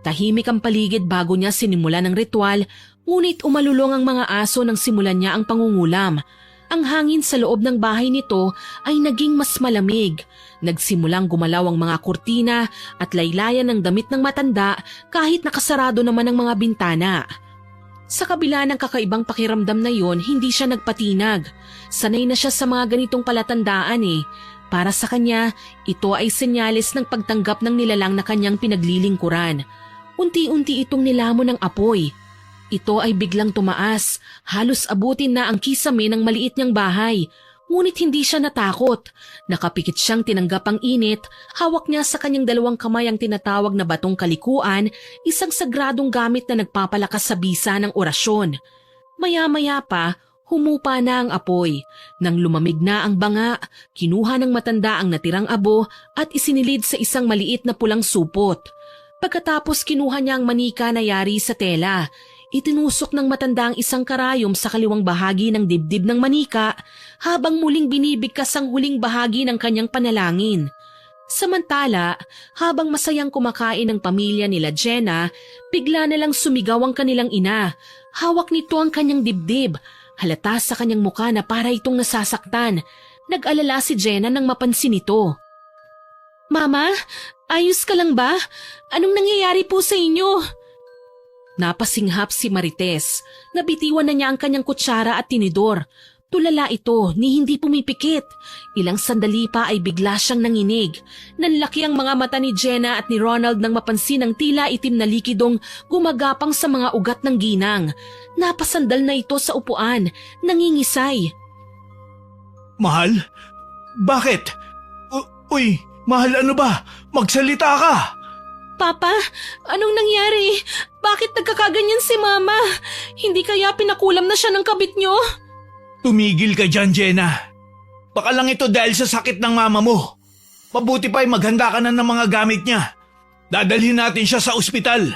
Tahimik ang paligid bago niya sinimulan ng ritual, ngunit umalulong ang mga aso nang simulan niya ang pangungulam. Ang hangin sa loob ng bahay nito ay naging mas malamig. Nagsimulang gumalaw ang mga kurtina at laylayan ng damit ng matanda kahit nakasarado naman ang mga bintana. Sa kabila ng kakaibang pakiramdam na yon, hindi siya nagpatinag. Sanay na siya sa mga ganitong palatandaan eh. Para sa kanya, ito ay senyales ng pagtanggap ng nilalang na kanyang pinaglilingkuran. Unti-unti itong nilamon ng apoy. Ito ay biglang tumaas, halos abutin na ang kisame ng maliit niyang bahay. Ngunit hindi siya natakot. Nakapikit siyang tinanggap ang init, hawak niya sa kanyang 2 kamay ang tinatawag na batong kalikuan, isang sagradong gamit na nagpapalakas sa bisa ng orasyon. Maya-maya pa, humupa na ang apoy. Nang lumamig na ang banga, kinuha ng matanda ang natirang abo at isinilid sa isang maliit na pulang supot. Pagkatapos kinuha niya ang manika na yari sa tela. Itinusok ng matanda ang isang karayom sa kaliwang bahagi ng dibdib ng manika habang muling binibigkas ang huling bahagi ng kanyang panalangin. Samantala, habang masayang kumakain ng pamilya nila Jenna, bigla na lang sumigaw ang kanilang ina. Hawak nito ang kanyang dibdib. Halata sa kanyang muka na para itong nasasaktan. Nag-alala si Jenna nang mapansin ito. Mama, ayos ka lang ba? Anong nangyayari po sa inyo? Napasinghap si Marites. Nabitiwan na niya ang kanyang kutsara at tinidor. Tulala ito ni hindi pumipikit. Ilang sandali pa ay bigla siyang nanginig. Nanlaki ang mga mata ni Jenna at ni Ronald nang mapansin ang tila itim na likidong gumagapang sa mga ugat ng ginang. Napasandal na ito sa upuan, nangingisay. Mahal? Bakit? Uy, mahal, ano ba? Magsalita ka! Papa, anong nangyari? Bakit nagkakaganyan si Mama? Hindi kaya pinakulam na siya ng kabit niyo? Tumigil ka dyan, Jenna. Baka lang ito dahil sa sakit ng mama mo. Mabuti pa ay maghanda ka na ng mga gamit niya. Dadalhin natin siya sa ospital.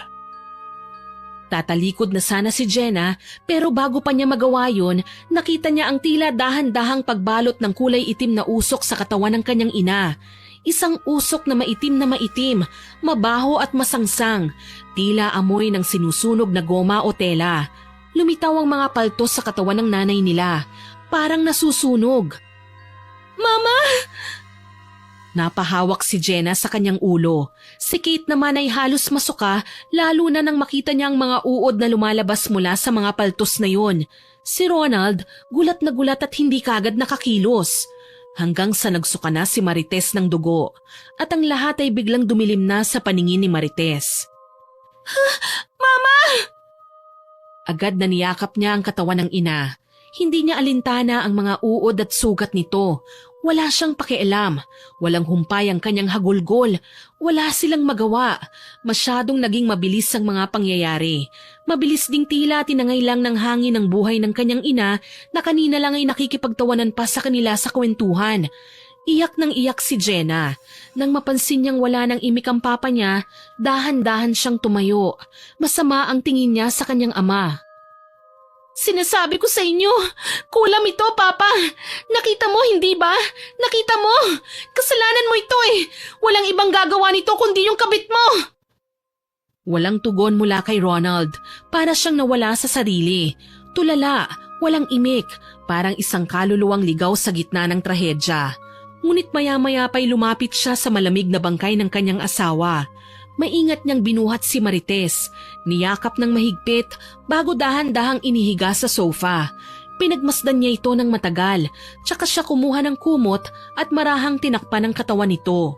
Tatalikod na sana si Jenna pero bago pa niya magawa yun, nakita niya ang tila dahan-dahang pagbalot ng kulay itim na usok sa katawan ng kanyang ina. Isang usok na maitim, mabaho at masangsang, tila amoy ng sinusunog na goma o tela. Lumitaw ang mga paltos sa katawan ng nanay nila, parang nasusunog. Mama! Napahawak si Jenna sa kanyang ulo. Si Kate naman ay halos masuka lalo na nang makita niya ang mga uod na lumalabas mula sa mga paltos na yon. Si Ronald, gulat na gulat at hindi kagad nakakilos. Hanggang sa nagsuka na si Marites ng dugo at ang lahat ay biglang dumilim na sa paningin ni Marites. Mama! Agad na niyakap niya ang katawan ng ina. Hindi niya alintana ang mga uod at sugat nito. Wala siyang pakialam. Walang humpay ang kanyang hagulgol. Wala silang magawa. Masyadong naging mabilis ang mga pangyayari. Mabilis ding tila tinangay lang ng hangin ang buhay ng kanyang ina na kanina lang ay nakikipagtawanan pa sa kanila sa kwentuhan. Iyak nang iyak si Jenna. Nang mapansin niyang wala nang imik ang papa niya, dahan-dahan siyang tumayo. Masama ang tingin niya sa kanyang ama. Sinasabi ko sa inyo, kulam ito, Papa. Nakita mo, hindi ba? Nakita mo? Kasalanan mo ito eh. Walang ibang gagawa nito kundi yung kabit mo. Walang tugon mula kay Ronald. Para siyang nawala sa sarili. Tulala, walang imik. Parang isang kaluluwang ligaw sa gitna ng trahedya. Ngunit maya-maya pa'y lumapit siya sa malamig na bangkay ng kanyang asawa. Maingat niyang binuhat si Marites, niyakap ng mahigpit bago dahan-dahang inihiga sa sofa. Pinagmasdan niya ito ng matagal, tsaka siya kumuha ng kumot at marahang tinakpan ang katawan nito.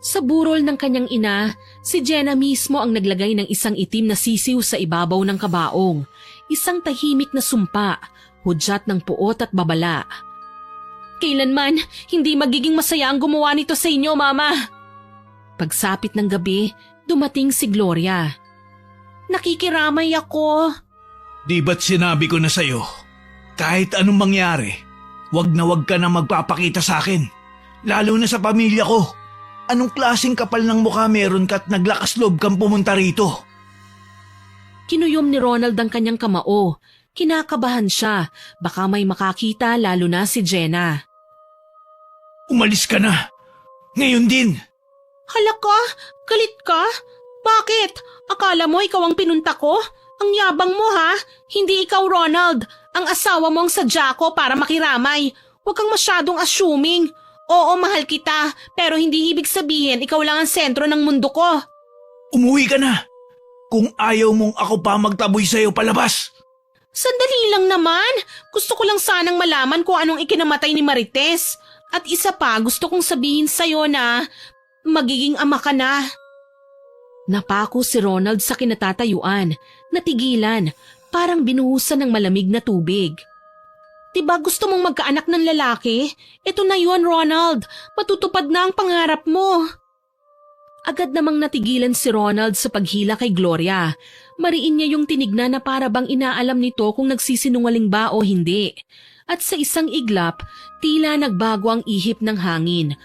Sa burol ng kanyang ina, si Jenna mismo ang naglagay ng isang itim na sisiw sa ibabaw ng kabaong. Isang tahimik na sumpa, hudyat ng puot at babala. Kailanman, hindi magiging masaya ang gumawa nito sa inyo, Mama. Pagsapit ng gabi, dumating si Gloria. Nakikiramay ako. Di ba't sinabi ko na sa'yo, kahit anong mangyari, wag ka na magpapakita sa akin. Lalo na sa pamilya ko. Anong klaseng kapal ng mukha meron ka at naglakas loob kang pumunta rito? Kinuyom ni Ronald ang kanyang kamao. Kinakabahan siya. Baka may makakita lalo na si Jenna. Umalis ka na. Ngayon din. Hala ka? Galit ka? Bakit? Akala mo ikaw ang pinunta ko? Ang yabang mo ha? Hindi ikaw, Ronald. Ang asawa mo ang sadya ko para makiramay. Huwag kang masyadong assuming. Oo, mahal kita, pero hindi ibig sabihin ikaw lang ang sentro ng mundo ko. Umuwi ka na. Kung ayaw mong ako pa magtaboy sa'yo palabas. Sandali lang naman. Gusto ko lang sanang malaman kung anong ikinamatay ni Marites. At isa pa, gusto kong sabihin sa'yo na magiging ama ka na. Napako si Ronald sa kinatatayuan, natigilan, parang binuhusan ng malamig na tubig. Diba gusto mong magkaanak ng lalaki? Ito na yun, Ronald. Matutupad na ang pangarap mo. Agad namang natigilan si Ronald sa paghila kay Gloria. Mariin niya yung tinignan na para bang inaalam nito kung nagsisinungaling ba o hindi. At sa isang iglap, tila nagbago ang ihip ng hangin.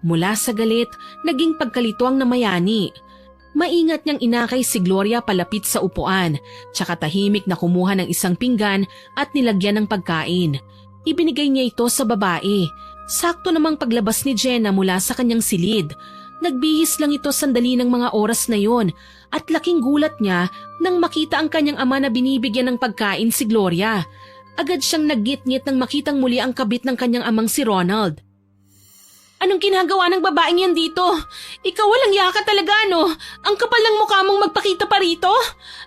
Mula sa galit, naging pagkalito ang namayani. Maingat niyang inakay si Gloria palapit sa upuan, tsaka tahimik na kumuha ng isang pinggan at nilagyan ng pagkain. Ibinigay niya ito sa babae. Sakto namang paglabas ni Jenna mula sa kanyang silid. Nagbihis lang ito sandali ng mga oras na yon at laking gulat niya nang makita ang kanyang ama na binibigyan ng pagkain si Gloria. Agad siyang naggit-ngit nang makitang muli ang kabit ng kanyang amang si Ronald. Anong ginagawa ng babaeng yan dito? Ikaw walang yaka talaga, no? Ang kapal ng mukha mong magpakita pa rito?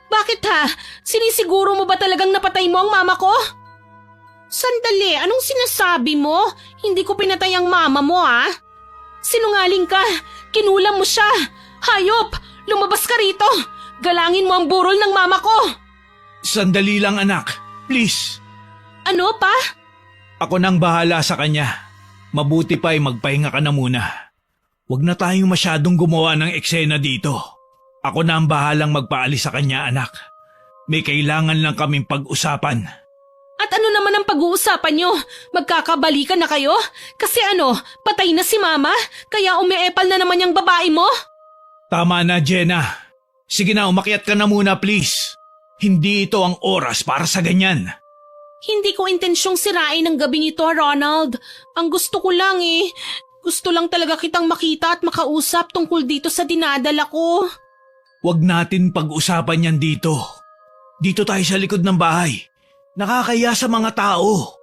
Bakit ha? Sinisiguro mo ba talagang napatay mo ang mama ko? Sandali, anong sinasabi mo? Hindi ko pinatay ang mama mo, ha? Sinungaling ka! Kinulam mo siya! Hayop! Lumabas ka rito! Galangin mo ang burol ng mama ko! Sandali lang anak, please. Ano pa? Ako nang bahala sa kanya. Mabuti pa ay magpahinga ka na muna. Huwag na tayong masyadong gumawa ng eksena dito. Ako na ang bahalang magpaalis sa kanya, anak. May kailangan lang kaming pag-usapan. At ano naman ang pag-uusapan nyo? Magkakabalikan na kayo? Kasi ano, patay na si mama? Kaya umiepal na naman yung babae mo? Tama na, Jenna. Sige na, umakyat ka na muna, please. Hindi ito ang oras para sa ganyan. Hindi ko intensyong sirain ang gabing ito, Ronald. Ang gusto ko lang gusto lang talaga kitang makita at makausap tungkol dito sa dinadala ko. Huwag natin pag-usapan yan dito. Dito tayo sa likod ng bahay. Nakakaya sa mga tao.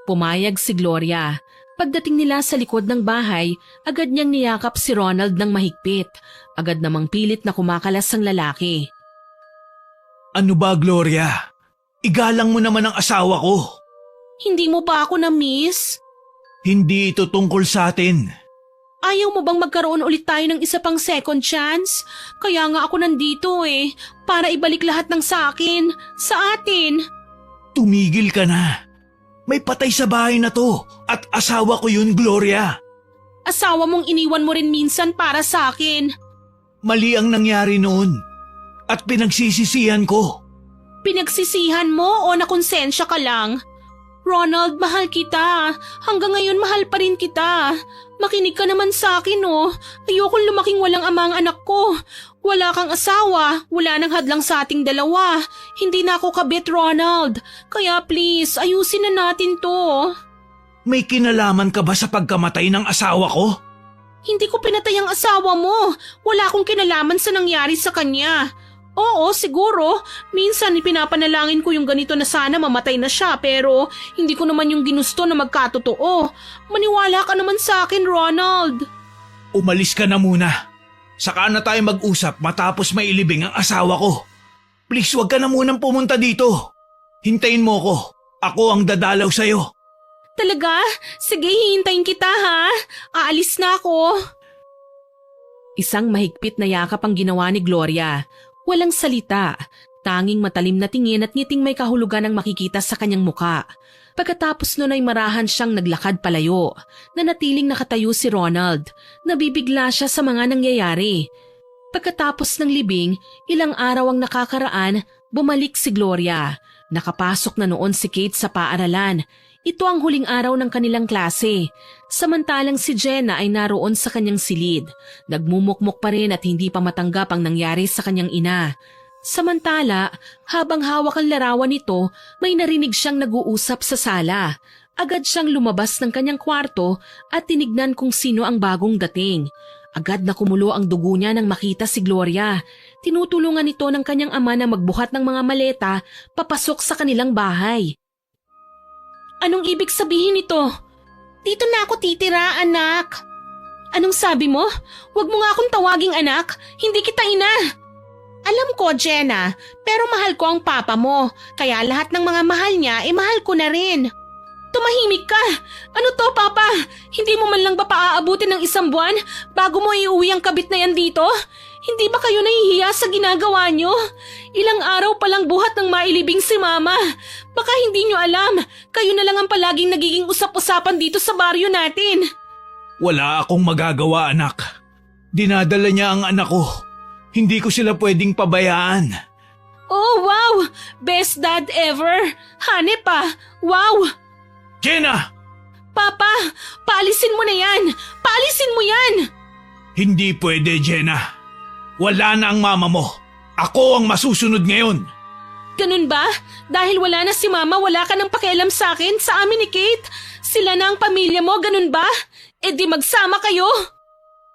Pumayag si Gloria. Pagdating nila sa likod ng bahay, agad niyang niyakap si Ronald ng mahigpit. Agad namang pilit na kumakalas ang lalaki. Ano ba, Gloria? Igalang mo naman ang asawa ko. Hindi mo ba ako na-miss? Hindi ito tungkol sa atin. Ayaw mo bang magkaroon ulit tayo ng isa pang second chance? Kaya nga ako nandito para ibalik lahat ng sa akin, sa atin. Tumigil ka na. May patay sa bahay na to at asawa ko yun, Gloria. Asawa mong iniwan mo rin minsan para sa akin. Mali ang nangyari noon at pinagsisisihan ko. Pinagsisihan mo o nakonsensya ka lang? Ronald, mahal kita. Hanggang ngayon mahal pa rin kita. Makinig ka naman sa akin, Ayokong lumaking walang ama ang anak ko. Wala kang asawa, wala nang hadlang sa ating dalawa. Hindi na ako kabit, Ronald. Kaya please, ayusin na natin to. May kinalaman ka ba sa pagkamatay ng asawa ko? Hindi ko pinatay ang asawa mo. Wala akong kinalaman sa nangyari sa kanya. Oo, siguro. Minsan pinapanalangin ko yung ganito na sana mamatay na siya pero hindi ko naman yung ginusto na magkatotoo. Maniwala ka naman sa akin, Ronald. Umalis ka na muna. Saka na tayo mag-usap matapos mailibing ang asawa ko. Please, wag ka na munang pumunta dito. Hintayin mo ko. Ako ang dadalaw sa'yo. Talaga? Sige, hihintayin kita ha. Aalis na ako. Isang mahigpit na yakap ang ginawa ni Gloria. Walang salita, tanging matalim na tingin at ngiting may kahulugan ang makikita sa kanyang muka. Pagkatapos nun ay marahan siyang naglakad palayo. Nanatiling nakatayo si Ronald. Nabibigla siya sa mga nangyayari. Pagkatapos ng libing, ilang araw ang nakakaraan, bumalik si Gloria. Nakapasok na noon si Kate sa paaralan. Ito ang huling araw ng kanilang klase. Samantalang si Jenna ay naroon sa kanyang silid. Nagmumukmok pa rin at hindi pa matanggap ang nangyari sa kanyang ina. Samantala, habang hawak ang larawan nito, may narinig siyang nag-uusap sa sala. Agad siyang lumabas ng kanyang kwarto at tinignan kung sino ang bagong dating. Agad na kumulo ang dugo niya nang makita si Gloria. Tinutulungan ito ng kanyang ama na magbuhat ng mga maleta papasok sa kanilang bahay. Anong ibig sabihin nito? Dito na ako titira, anak. Anong sabi mo? Huwag mo nga akong tawaging anak. Hindi kita ina. Alam ko, Jenna, pero mahal ko ang papa mo. Kaya lahat ng mga mahal niya, mahal ko na rin. Tumahimik ka. Ano to, papa? Hindi mo man lang ba paaabutin ng isang buwan bago mo iuwi ang kabit na yan dito? Hindi ba kayo nahihiya sa ginagawa nyo? Ilang araw palang buhat ng mailibing si mama. Baka hindi nyo alam, kayo na lang ang palaging nagiging usap-usapan dito sa baryo natin. Wala akong magagawa, anak. Dinadala niya ang anak ko. Hindi ko sila pwedeng pabayaan. Oh, wow! Best dad ever! Hanep pa! Wow! Jenna! Papa, paalisin mo na yan! Paalisin mo yan! Hindi pwede, Jenna. Wala na ang mama mo. Ako ang masusunod ngayon. Ganun ba? Dahil wala na si Mama, wala ka nang pakialam sa akin, sa amin ni Kate? Sila na ang pamilya mo, ganun ba? E di magsama kayo?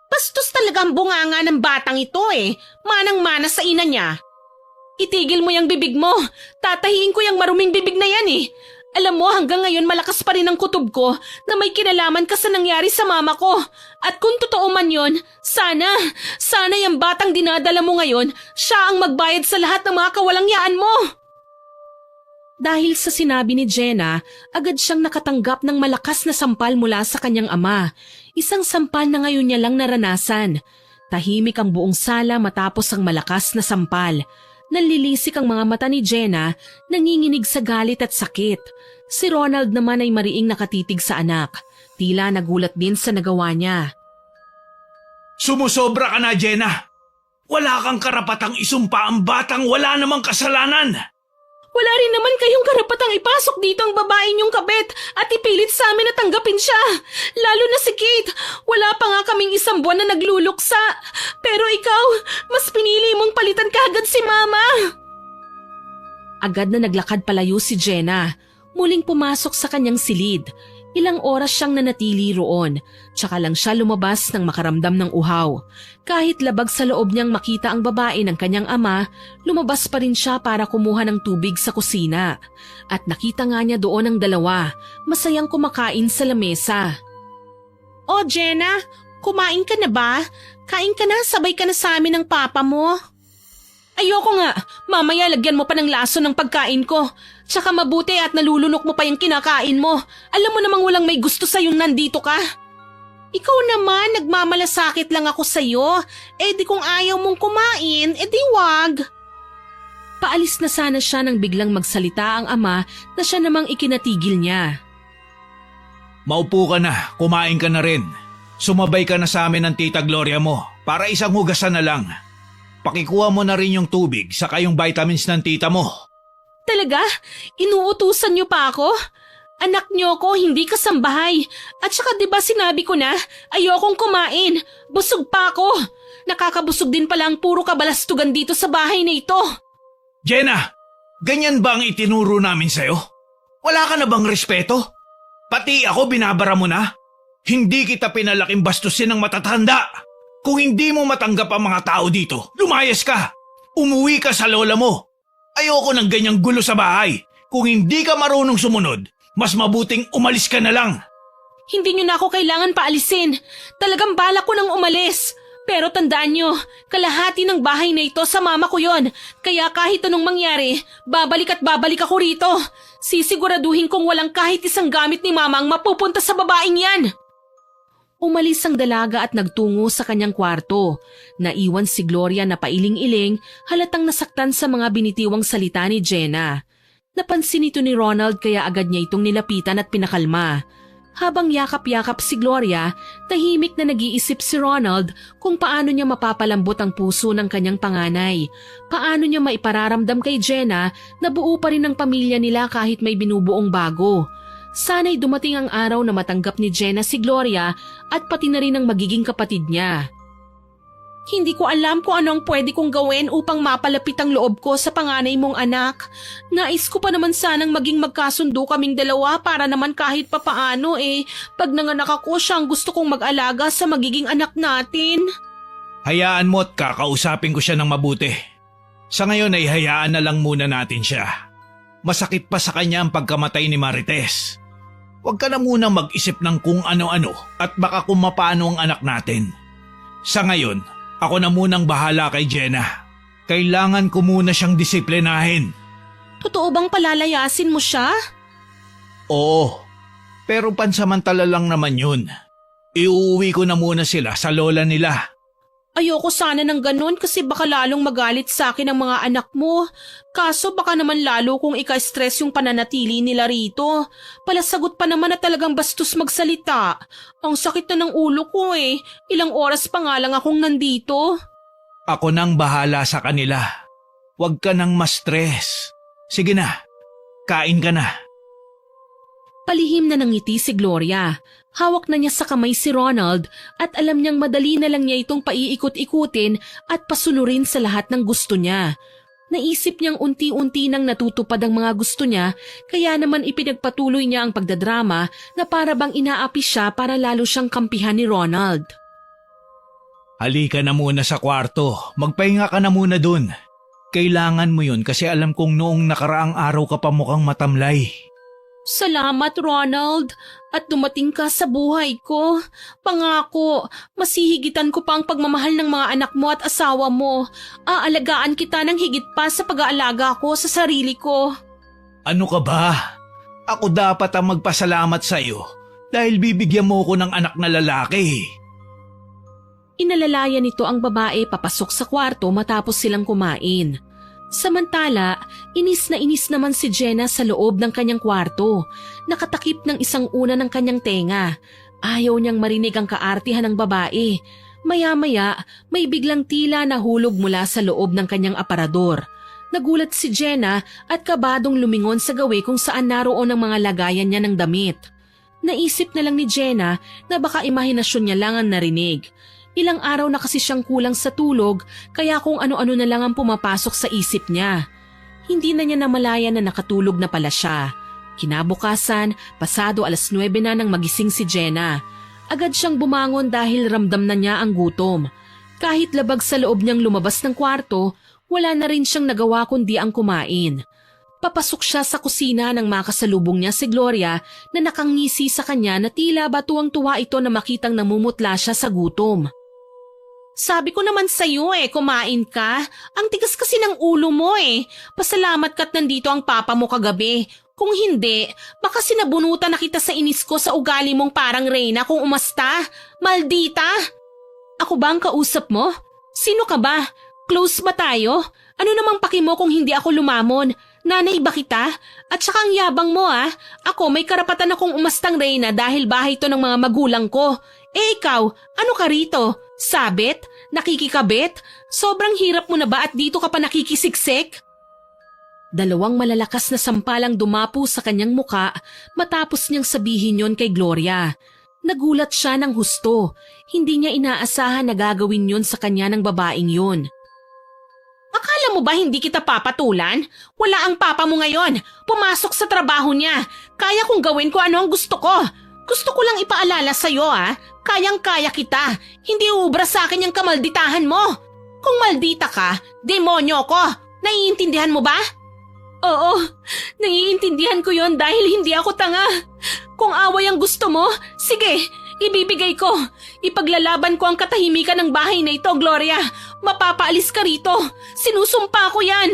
Bastos talaga ang bunganga ng batang ito eh. Manang-mana sa ina niya. Itigil mo yung bibig mo. Tatahiin ko yung maruming bibig na yan eh. Alam mo, hanggang ngayon malakas pa rin ang kutob ko na may kinalaman ka sa nangyari sa mama ko. At kung totoo man yon, sana yung batang dinadala mo ngayon, siya ang magbayad sa lahat ng mga kawalangyaan mo. Dahil sa sinabi ni Jenna, agad siyang nakatanggap ng malakas na sampal mula sa kanyang ama. Isang sampal na ngayon niya lang naranasan. Tahimik ang buong sala matapos ang malakas na sampal. Nanlilisik ang mga mata ni Jenna, nanginginig sa galit at sakit. Si Ronald naman ay mariing nakatitig sa anak. Tila nagulat din sa nagawa niya. Sumusobra ka na, Jenna. Wala kang karapatang isumpa ang batang wala namang kasalanan. Wala rin naman kayong karapatang ipasok dito ang babae niyong kabet at ipilit sa amin na tanggapin siya. Lalo na si Kate. Wala pa nga kaming isang buwan na nagluluksa. Pero ikaw, mas pinili mong palitan kaagad si Mama. Agad na naglakad palayo si Jenna. Muling pumasok sa kanyang silid. Ilang oras siyang nanatili roon. Tsaka lang siya lumabas nang makaramdam ng uhaw. Kahit labag sa loob niyang makita ang babae ng kanyang ama, lumabas pa rin siya para kumuha ng tubig sa kusina. At nakita nga niya doon ang dalawa, masayang kumakain sa lamesa. Oh Jenna, kumain ka na ba? Kain ka na, sabay ka na sa amin ng papa mo. Ayoko nga, mamaya lagyan mo pa ng laso ng pagkain ko. Tsaka mabuti at nalulunok mo pa yung kinakain mo. Alam mo namang walang may gusto sa'yong nandito ka. Ikaw naman, nagmamalasakit lang ako sa'yo. Eh di kung ayaw mong kumain, eh di wag. Paalis na sana siya nang biglang magsalita ang ama na siya namang ikinatigil niya. Maupo ka na, kumain ka na rin. Sumabay ka na sa amin ng tita Gloria mo para isang hugasan na lang. Pakikuha mo na rin yung tubig saka yung vitamins ng tita mo. Talaga? Inuutusan niyo pa ako? Anak niyo ko, hindi kasambahay. At saka 'di ba sinabi ko na, ayokong kumain. Busog pa ako. Nakakabusog din pala ang puro kabalastugan dito sa bahay na ito. Jenna, ganyan ba ang itinuro namin sa'yo? Wala ka na bang respeto? Pati ako binabara mo na? Hindi kita pinalaking bastusin ng matatanda. Kung hindi mo matanggap ang mga tao dito, lumayas ka. Umuwi ka sa lola mo. Ayoko ng ganyang gulo sa bahay. Kung hindi ka marunong sumunod, mas mabuting umalis ka na lang. Hindi niyo na ako kailangan paalisin. Talagang balak ko nang umalis. Pero tandaan niyo, kalahati ng bahay na ito sa mama ko yon. Kaya kahit anong mangyari, babalik at babalik ako rito. Sisiguraduhin kong walang kahit isang gamit ni mama ang mapupunta sa babaeng yan. Umalis ang dalaga at nagtungo sa kanyang kwarto. Naiwan si Gloria na pailing-iling, halatang nasaktan sa mga binitiwang salita ni Jenna. Napansin ito ni Ronald kaya agad niya itong nilapitan at pinakalma. Habang yakap-yakap si Gloria, tahimik na nag-iisip si Ronald kung paano niya mapapalambot ang puso ng kanyang panganay. Paano niya maipararamdam kay Jenna na buo pa rin ang pamilya nila kahit may binubuong bago. Sana'y dumating ang araw na matanggap ni Jenna si Gloria at pati na rin ang magiging kapatid niya. Hindi ko alam kung ano ang pwede kong gawin upang mapalapit ang loob ko sa panganay mong anak. Nais ko pa naman sanang maging magkasundo kaming dalawa para naman kahit papaano pag nanganak ako siya ang gusto kong mag-alaga sa magiging anak natin. Hayaan mo at kakausapin ko siya ng mabuti. Sa ngayon ay hayaan na lang muna natin siya. Masakit pa sa kanya ang pagkamatay ni Marites. Huwag ka na munang mag-isip ng kung ano-ano at baka kung mapano ang anak natin. Sa ngayon, ako na munang bahala kay Jenna. Kailangan ko muna siyang disiplinahin. Totoo bang palalayasin mo siya? Oo, pero pansamantala lang naman yun. Iuwi ko na muna sila sa lola nila. Ayoko sana ng ganun kasi baka lalong magalit sa akin ang mga anak mo. Kaso baka naman lalo kung ika-stress yung pananatili nila rito. Palasagot pa naman na talagang bastos magsalita. Ang sakit na ng ulo ko Ilang oras pa nga lang akong nandito. Ako nang bahala sa kanila. Huwag ka nang ma-stress. Sige na, kain ka na. Palihim na nangiti si Gloria. Hawak na niya sa kamay si Ronald at alam niyang madali na lang niya itong paiikot-ikutin at pasunurin sa lahat ng gusto niya. Naisip niyang unti-unti nang natutupad ang mga gusto niya, kaya naman ipinagpatuloy niya ang pagdadrama na para bang inaapi siya para lalo siyang kampihan ni Ronald. Halika na muna sa kwarto. Magpahinga ka na muna dun. Kailangan mo yun kasi alam kong noong nakaraang araw ka pa mukhang matamlay. Salamat, Ronald. At dumating ka sa buhay ko. Pangako, masihigitan ko pa ang pagmamahal ng mga anak mo at asawa mo. Aalagaan kita ng higit pa sa pag-aalaga ko sa sarili ko. Ano ka ba? Ako dapat ang magpasalamat sa iyo dahil bibigyan mo ko ng anak na lalaki. Inalalaya nito ang babae papasok sa kwarto matapos silang kumain. Samantala, inis naman si Jenna sa loob ng kanyang kwarto. Nakatakip ng isang una ng kanyang tenga. Ayaw niyang marinig ang kaartihan ng babae. Maya-maya, may biglang tila na hulog mula sa loob ng kanyang aparador. Nagulat si Jenna at kabadong lumingon sa gawi kung saan naroon ang mga lagayan niya ng damit. Naisip na lang ni Jenna na baka imahinasyon niya lang ang narinig. Ilang araw na kasi siyang kulang sa tulog kaya kung ano-ano na lang ang pumapasok sa isip niya. Hindi na niya namalayan na nakatulog na pala siya. Kinabukasan, pasado 9:00 na nang magising si Jenna. Agad siyang bumangon dahil ramdam na niya ang gutom. Kahit labag sa loob niyang lumabas ng kwarto, wala na rin siyang nagawa kundi ang kumain. Papasok siya sa kusina nang makasalubong niya si Gloria na nakangisi sa kanya na tila ba tuwang-tuwa ito na makitang namumutla siya sa gutom. Sabi ko naman sa'yo kumain ka. Ang tigas kasi ng ulo mo Pasalamat ka't nandito ang papa mo kagabi. Kung hindi, baka sinabunutan na kita sa inis ko sa ugali mong parang reyna kung umasta. Maldita! Ako ba ang kausap mo? Sino ka ba? Close ba tayo? Ano namang paki mo kung hindi ako lumamon? Nanay ba kita? At saka ang yabang mo Ako may karapatan akong umastang reyna dahil bahay to ng mga magulang ko. Ikaw, ano ka rito? Sabit? Nakikikabit? Sobrang hirap mo na ba at dito ka pa nakikisiksik? Dalawang malalakas na sampalang dumapo sa kanyang muka matapos niyang sabihin yon kay Gloria. Nagulat siya ng husto. Hindi niya inaasahan na gagawin yon sa kanya ng babaeng yon. Akala mo ba hindi kita papatulan? Wala ang papa mo ngayon. Pumasok sa trabaho niya. Kaya kong gawin ko ano ang gusto ko. Gusto ko lang ipaalala sa'yo Kayang-kaya kita. Hindi uubra sa akin yung kamalditahan mo. Kung maldita ka, demonyo ko. Naiintindihan mo ba? Oo, naiintindihan ko yon dahil hindi ako tanga. Kung away ang gusto mo, sige, ibibigay ko. Ipaglalaban ko ang katahimikan ng bahay na ito, Gloria. Mapapaalis ka rito. Sinusumpa ko yan.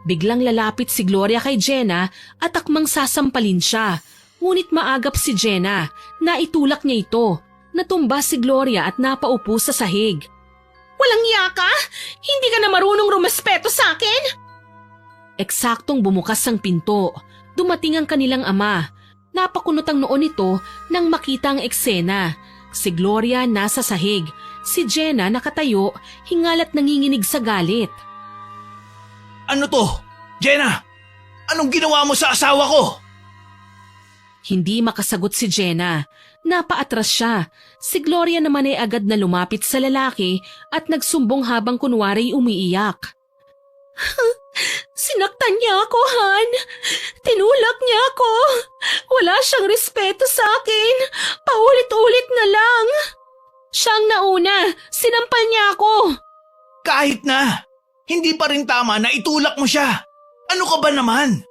Biglang lalapit si Gloria kay Jenna at akmang sasampalin siya. Ngunit maagap si Jenna. Naitulak niya ito. Natumba si Gloria at napaupo sa sahig. Walang iya ka? Hindi ka na marunong rumespeto sa akin? Eksaktong bumukas ang pinto. Dumating ang kanilang ama. Napakunot ang noon nito nang makita ang eksena. Si Gloria nasa sahig. Si Jenna nakatayo, hingal at nanginginig sa galit. Ano to? Jenna! Anong ginawa mo sa asawa ko? Hindi makasagot si Jenna. Napaatras siya. Si Gloria naman ay agad na lumapit sa lalaki at nagsumbong habang kunwari umiiyak. Sinaktan niya ako, Han. Tinulak niya ako. Wala siyang respeto sa akin. Paulit-ulit na lang. Siyang nauna. Sinampal niya ako. Kahit na! Hindi pa rin tama na itulak mo siya. Ano ka ba naman?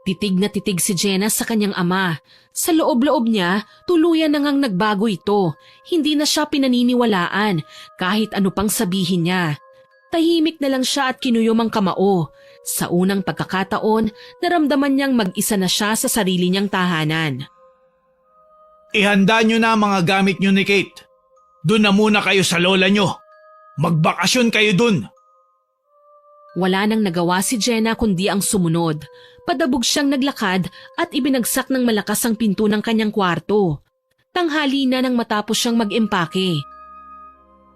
Titig na titig si Jenna sa kanyang ama. Sa loob-loob niya, tuluyan na ngang nagbago ito. Hindi na siya pinaniniwalaan kahit ano pang sabihin niya. Tahimik na lang siya at kinuyom ang kamao. Sa unang pagkakataon, naramdaman niyang mag-isa na siya sa sarili niyang tahanan. Ihanda nyo na ang mga gamit nyo ni Kate. Doon na muna kayo sa lola nyo. Magbakasyon kayo dun. Wala nang nagawa si Jenna kundi ang sumunod. Padabog siyang naglakad at ibinagsak ng malakas ang pinto ng kanyang kwarto. Tanghali na nang matapos siyang mag-empake.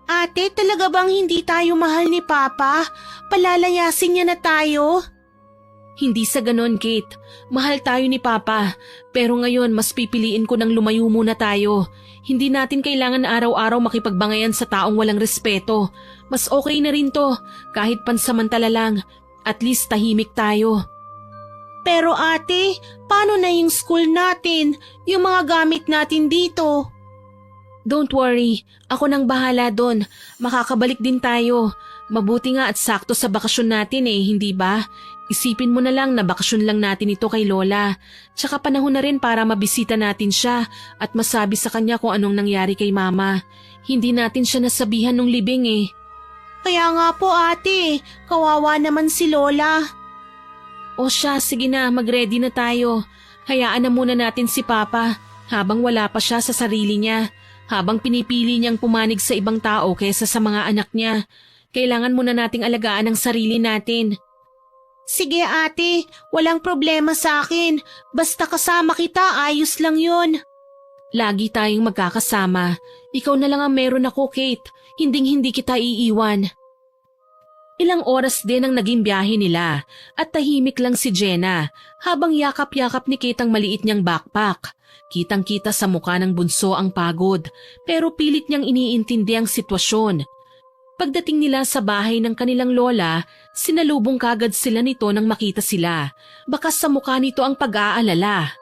Ate, talaga bang hindi tayo mahal ni Papa? Palalayasin niya na tayo? Hindi sa ganon, Kate. Mahal tayo ni Papa. Pero ngayon, mas pipiliin ko nang lumayo muna tayo. Hindi natin kailangan araw-araw makipagbangayan sa taong walang respeto. Mas okay na rin to, kahit pansamantala lang. At least tahimik tayo. Pero ate, paano na yung school natin? Yung mga gamit natin dito? Don't worry, ako nang bahala doon. Makakabalik din tayo. Mabuti nga at sakto sa bakasyon natin hindi ba? Isipin mo na lang na bakasyon lang natin ito kay Lola. Tsaka panahon na rin para mabisita natin siya at masabi sa kanya kung anong nangyari kay Mama. Hindi natin siya nasabihan nung libing Kaya nga po ate, kawawa naman si Lola. O siya, sige na, mag-ready na tayo. Hayaan na muna natin si Papa habang wala pa siya sa sarili niya. Habang pinipili niyang pumanig sa ibang tao kaysa sa mga anak niya. Kailangan muna nating alagaan ang sarili natin. Sige ate, walang problema sa akin. Basta kasama kita, ayos lang yun. Lagi tayong magkakasama. Ikaw na lang ang meron ako, Kate. Hinding-hindi kita iiwan. Ilang oras din ang naging biyahe nila at tahimik lang si Jenna habang yakap-yakap ni Kate ang maliit niyang backpack. Kitang-kita sa mukha ng bunso ang pagod pero pilit niyang iniintindi ang sitwasyon. Pagdating nila sa bahay ng kanilang lola, sinalubong kagad sila nito nang makita sila. Bakas sa mukha nito ang pag-aalala.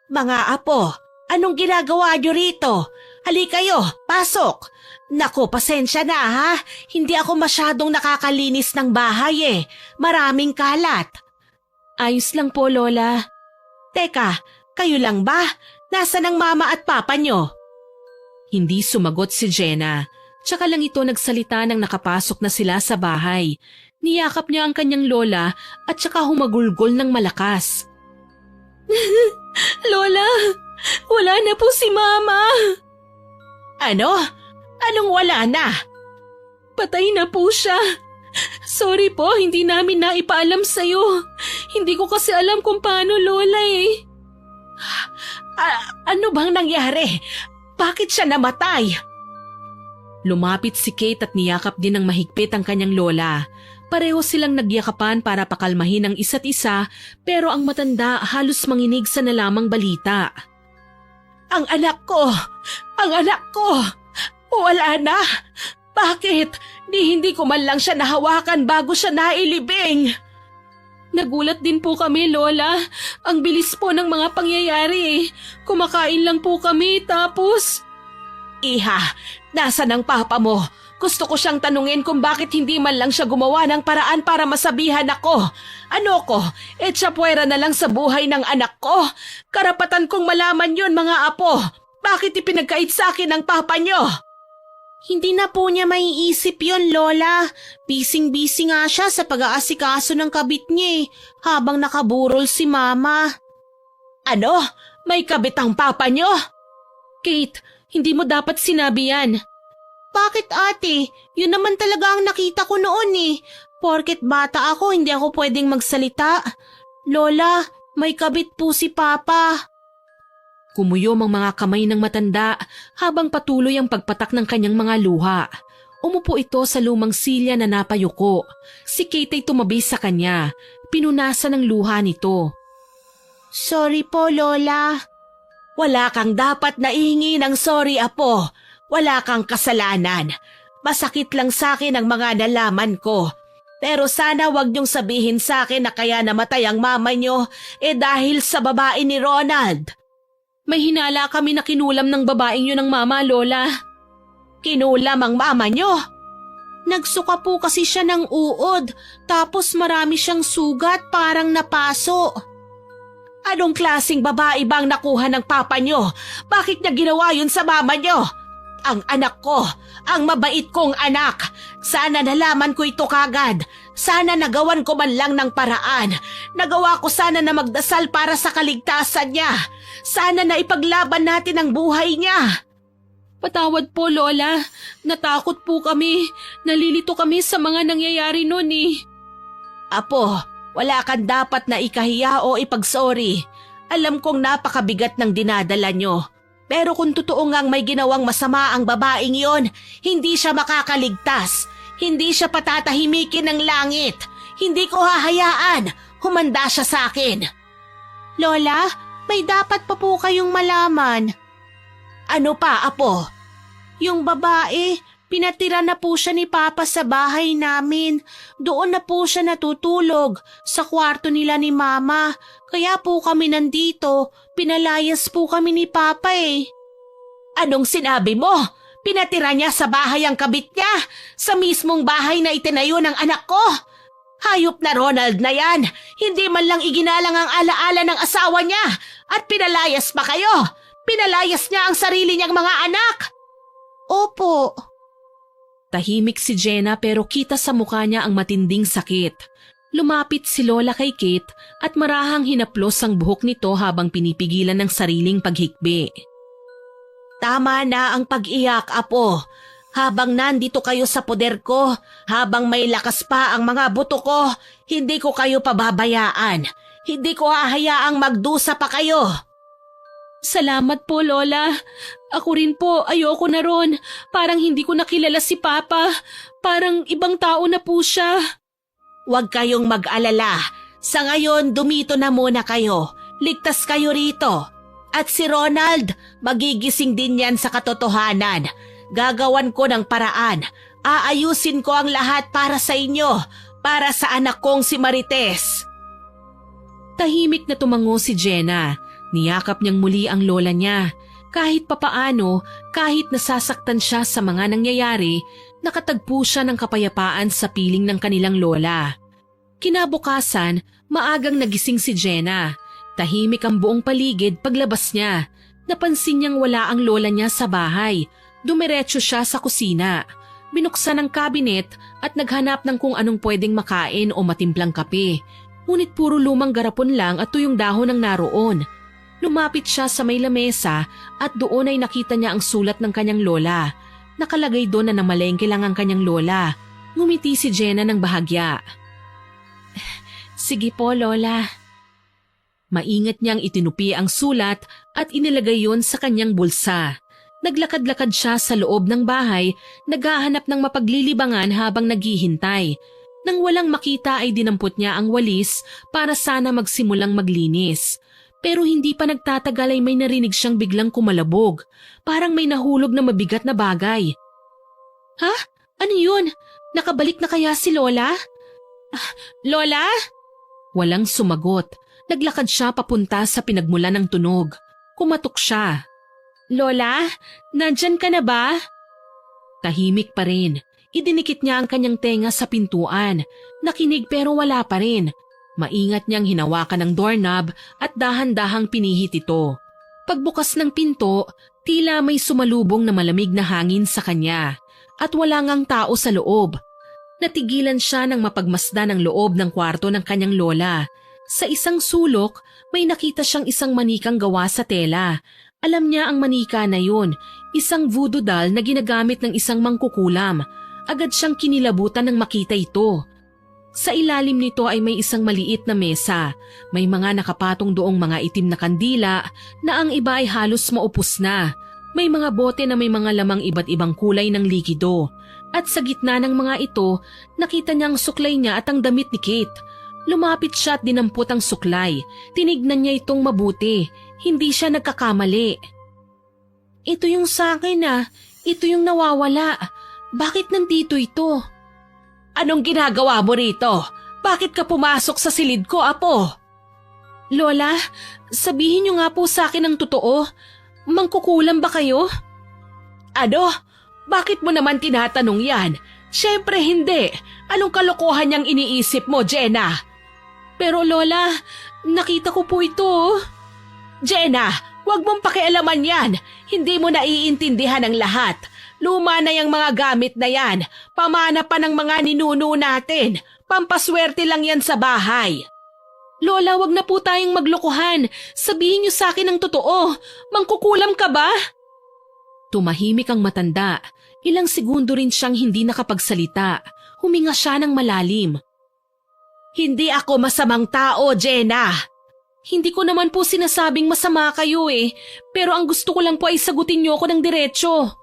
Mga apo, anong ginagawa niyo rito? Halika kayo, pasok. Naku, pasensya na ha. Hindi ako masyadong nakakalinis ng bahay Maraming kalat. Ayos lang po, Lola. Teka, kayo lang ba? Nasaan ang mama at papa niyo? Hindi sumagot si Jenna. Tsaka lang ito nagsalita nang nakapasok na sila sa bahay. Niyakap niya ang kanyang lola at tsaka humagulgol ng malakas. Lola, wala na po si Mama. Ano? Anong wala na? Patay na po siya. Sorry po, hindi namin naipaalam sa'yo. Hindi ko kasi alam kung paano, Lola Ano bang nangyari? Bakit siya namatay? Lumapit si Kate at niyakap din ng mahigpit ang kanyang lola. Pareho silang nagyakapan para pakalmahin ang isa't isa pero ang matanda halos manginig sa nalamang balita. Ang anak ko! Ang anak ko! Wala na! Bakit? Hindi ko man lang siya nahawakan bago siya nailibing. Nagulat din po kami, Lola. Ang bilis po ng mga pangyayari Kumakain lang po kami tapos… Iha, nasa ng papa mo? Gusto ko siyang tanungin kung bakit hindi man lang siya gumawa ng paraan para masabihan ako. Ano ko? Etsapuera na lang sa buhay ng anak ko? Karapatan kong malaman yun, mga apo. Bakit ipinagkait sa akin ng papa niyo? Hindi na po niya maiisip yon, Lola. Bising-busy nga siya sa pag-aasikaso ng kabit niya habang nakaburol si Mama. Ano? May kabit ang papa niyo? Kate, hindi mo dapat sinabi yan. Bakit ate? Yun naman talaga ang nakita ko noon Porket bata ako, hindi ako pwedeng magsalita. Lola, may kabit po si Papa. Kumuyom ang mga kamay ng matanda habang patuloy ang pagpatak ng kanyang mga luha. Umupo ito sa lumang silya na napayuko. Si Kate ay tumabi sa kanya. Pinunasan ng luha nito. Sorry po, Lola. Wala kang dapat na ihingi ng sorry, apo. Wala kang kasalanan. Masakit lang sa akin ang mga nalaman ko. Pero sana wag niyong sabihin sa akin na kaya namatay ang mama niyo dahil sa babae ni Ronald. May hinala kami na kinulam ng babaeng yun ng mama, Lola. Kinulam ang mama niyo? Nagsuka po kasi siya ng uod, tapos marami siyang sugat parang napaso. Anong klaseng babae bang nakuha ng papa niyo? Bakit niya ginawa yun sa mama niyo? Ang anak ko, ang mabait kong anak. Sana nalaman ko ito kagad. Sana nagawan ko man lang ng paraan. Nagawa ko sana na magdasal para sa kaligtasan niya. Sana na ipaglaban natin ang buhay niya. Patawad po, Lola. Natakot po kami. Nalilito kami sa mga nangyayari noon Apo, wala kang dapat na ikahiya o ipagsorry. Alam kong napakabigat ng dinadala niyo. Pero kung totoo ngang may ginawang masama ang babaeng yon, hindi siya makakaligtas. Hindi siya patatahimikin ng langit. Hindi ko hahayaan. Humanda siya sa akin. Lola, may dapat pa po kayong malaman. Ano pa, Apo? Yung babae, pinatira na po siya ni Papa sa bahay namin. Doon na po siya natutulog, sa kwarto nila ni Mama. Kaya po kami nandito, pinalayas po kami ni Papa eh. Anong sinabi mo? Pinatira niya sa bahay ang kabit niya, sa mismong bahay na itinayo ng anak ko. Hayop na Ronald na yan, hindi man lang iginalang ang alaala ng asawa niya at pinalayas pa kayo. Pinalayas niya ang sarili niyang mga anak. Opo. Tahimik si Jenna pero kita sa mukha niya ang matinding sakit. Lumapit si Lola kay Kate at marahang hinaplos ang buhok nito habang pinipigilan ng sariling paghikbi. Tama na ang pag-iyak, Apo. Habang nandito kayo sa poder ko, habang may lakas pa ang mga buto ko, hindi ko kayo pababayaan. Hindi ko hahayaang magdusa pa kayo. Salamat po, Lola. Ako rin po, ayoko na ron. Parang hindi ko nakilala si Papa. Parang ibang tao na po siya. Huwag kayong mag-alala. Sa ngayon, dumito na muna kayo. Ligtas kayo rito. At si Ronald, magigising din yan sa katotohanan. Gagawan ko ng paraan. Aayusin ko ang lahat para sa inyo. Para sa anak kong si Marites. Tahimik na tumango si Jenna. Niyakap niyang muli ang lola niya. Kahit papaano, kahit nasasaktan siya sa mga nangyayari, nakatagpo siya ng kapayapaan sa piling ng kanilang lola. Kinabukasan, maagang nagising si Jenna. Tahimik ang buong paligid paglabas niya. Napansin niyang wala ang lola niya sa bahay. Dumiretso siya sa kusina. Binuksan ang kabinet at naghanap ng kung anong pwedeng makain o matimplang kape. Ngunit puro lumang garapon lang at tuyong dahon ang naroon. Lumapit siya sa may lamesa at doon ay nakita niya ang sulat ng kanyang lola. Nakalagay doon na namalengke lang ang kanyang lola. Ngumiti si Jenna ng bahagya. Sige po, Lola. Maingat niyang itinupi ang sulat at inilagay yon sa kanyang bulsa. Naglakad-lakad siya sa loob ng bahay, naghahanap ng mapaglilibangan habang naghihintay. Nang walang makita ay dinampot niya ang walis para sana magsimulang maglinis. Pero hindi pa nagtatagal ay may narinig siyang biglang kumalabog. Parang may nahulog na mabigat na bagay. Ha? Ano yun? Nakabalik na kaya si Lola? Lola? Walang sumagot. Naglakad siya papunta sa pinagmulan ng tunog. Kumatok siya. Lola, nandyan ka na ba? Tahimik pa rin. Idinikit niya ang kanyang tenga sa pintuan. Nakinig pero wala pa rin. Maingat niyang hinawakan ng doorknob at dahan-dahang pinihit ito. Pagbukas ng pinto, tila may sumalubong na malamig na hangin sa kanya at wala ngang tao sa loob. Natigilan siya nang mapagmasdan ang loob ng kwarto ng kanyang lola. Sa isang sulok, may nakita siyang isang manikang gawa sa tela. Alam niya ang manika na yun, isang voodoo doll na ginagamit ng isang mangkukulam. Agad siyang kinilabutan nang makita ito. Sa ilalim nito ay may isang maliit na mesa. May mga nakapatong doong mga itim na kandila na ang iba ay halos maupos na. May mga bote na may mga lamang iba't ibang kulay ng likido. At sa gitna ng mga ito, nakita niya ang suklay niya at ang damit ni Kate. Lumapit siya at dinampot ang suklay. Tinignan niya itong mabuti. Hindi siya nagkakamali. Ito yung sa akin ah. Ito yung nawawala. Bakit nandito ito? Anong ginagawa mo rito? Bakit ka pumasok sa silid ko, Apo? Lola, sabihin niyo nga po sa akin ang totoo. Mangkukulam ba kayo? Ano? Bakit mo naman tinatanong yan? Siyempre hindi. Anong kalokohan niyang iniisip mo, Jenna? Pero Lola, nakita ko po ito. Jenna, huwag mong pakialaman yan. Hindi mo naiintindihan ang lahat. Luma na yung mga gamit na yan. Pamana pa ng mga ninuno natin. Pampaswerte lang yan sa bahay. Lola, wag na po tayong maglokohan. Sabihin niyo sa akin ang totoo. Mangkukulam ka ba? Tumahimik ang matanda. Ilang segundo rin siyang hindi nakapagsalita. Huminga siya ng malalim. Hindi ako masamang tao, Jenna. Hindi ko naman po sinasabing masama kayo eh. Pero ang gusto ko lang po ay sagutin niyo ako ng diretso.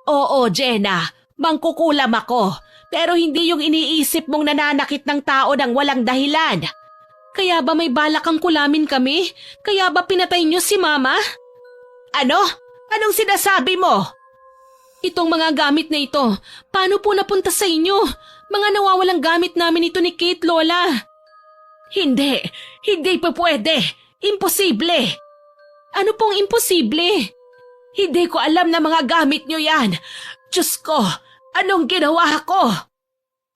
Oo, Jenna, mangkukulam ako, pero hindi yung iniisip mong nananakit ng tao ng walang dahilan. Kaya ba may balak kang kulamin kami? Kaya ba pinatay niyo si Mama? Ano? Anong sinasabi mo? Itong mga gamit na ito, paano po napunta sa inyo? Mga nawawalang gamit namin ito ni Kate, Lola. Hindi pa pwede. Imposible. Ano pong imposible? Hindi ko alam na mga gamit niyo yan. Diyos ko, anong ginawa ko?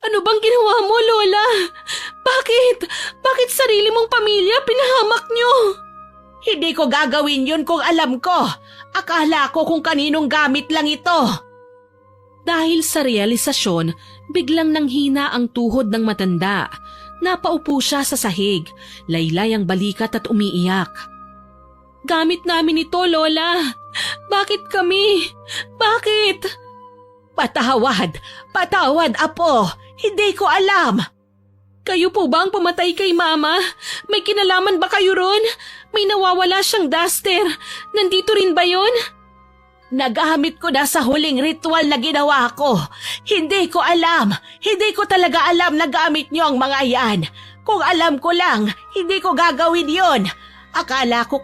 Ano bang ginawa mo, Lola? Bakit? Bakit sarili mong pamilya pinahamak niyo? Hindi ko gagawin yun kung alam ko. Akala ko kung kaninong gamit lang ito. Dahil sa realisasyon, biglang nanghina ang tuhod ng matanda. Napaupo siya sa sahig, laylay ang balikat at umiiyak. Gamit namin ito, Lola. Bakit kami? Bakit? Patawad, Apo. Hindi ko alam. Kayo po ba ang pumatay kay Mama? May kinalaman ba kayo ron? May nawawala siyang duster. Nandito rin ba yon? Nagamit ko na sa huling ritual na ginawa ko. Hindi ko alam. Hindi ko talaga alam na gamit niyo ang mga yan. Kung alam ko lang, hindi ko gagawin yon. Akala ko.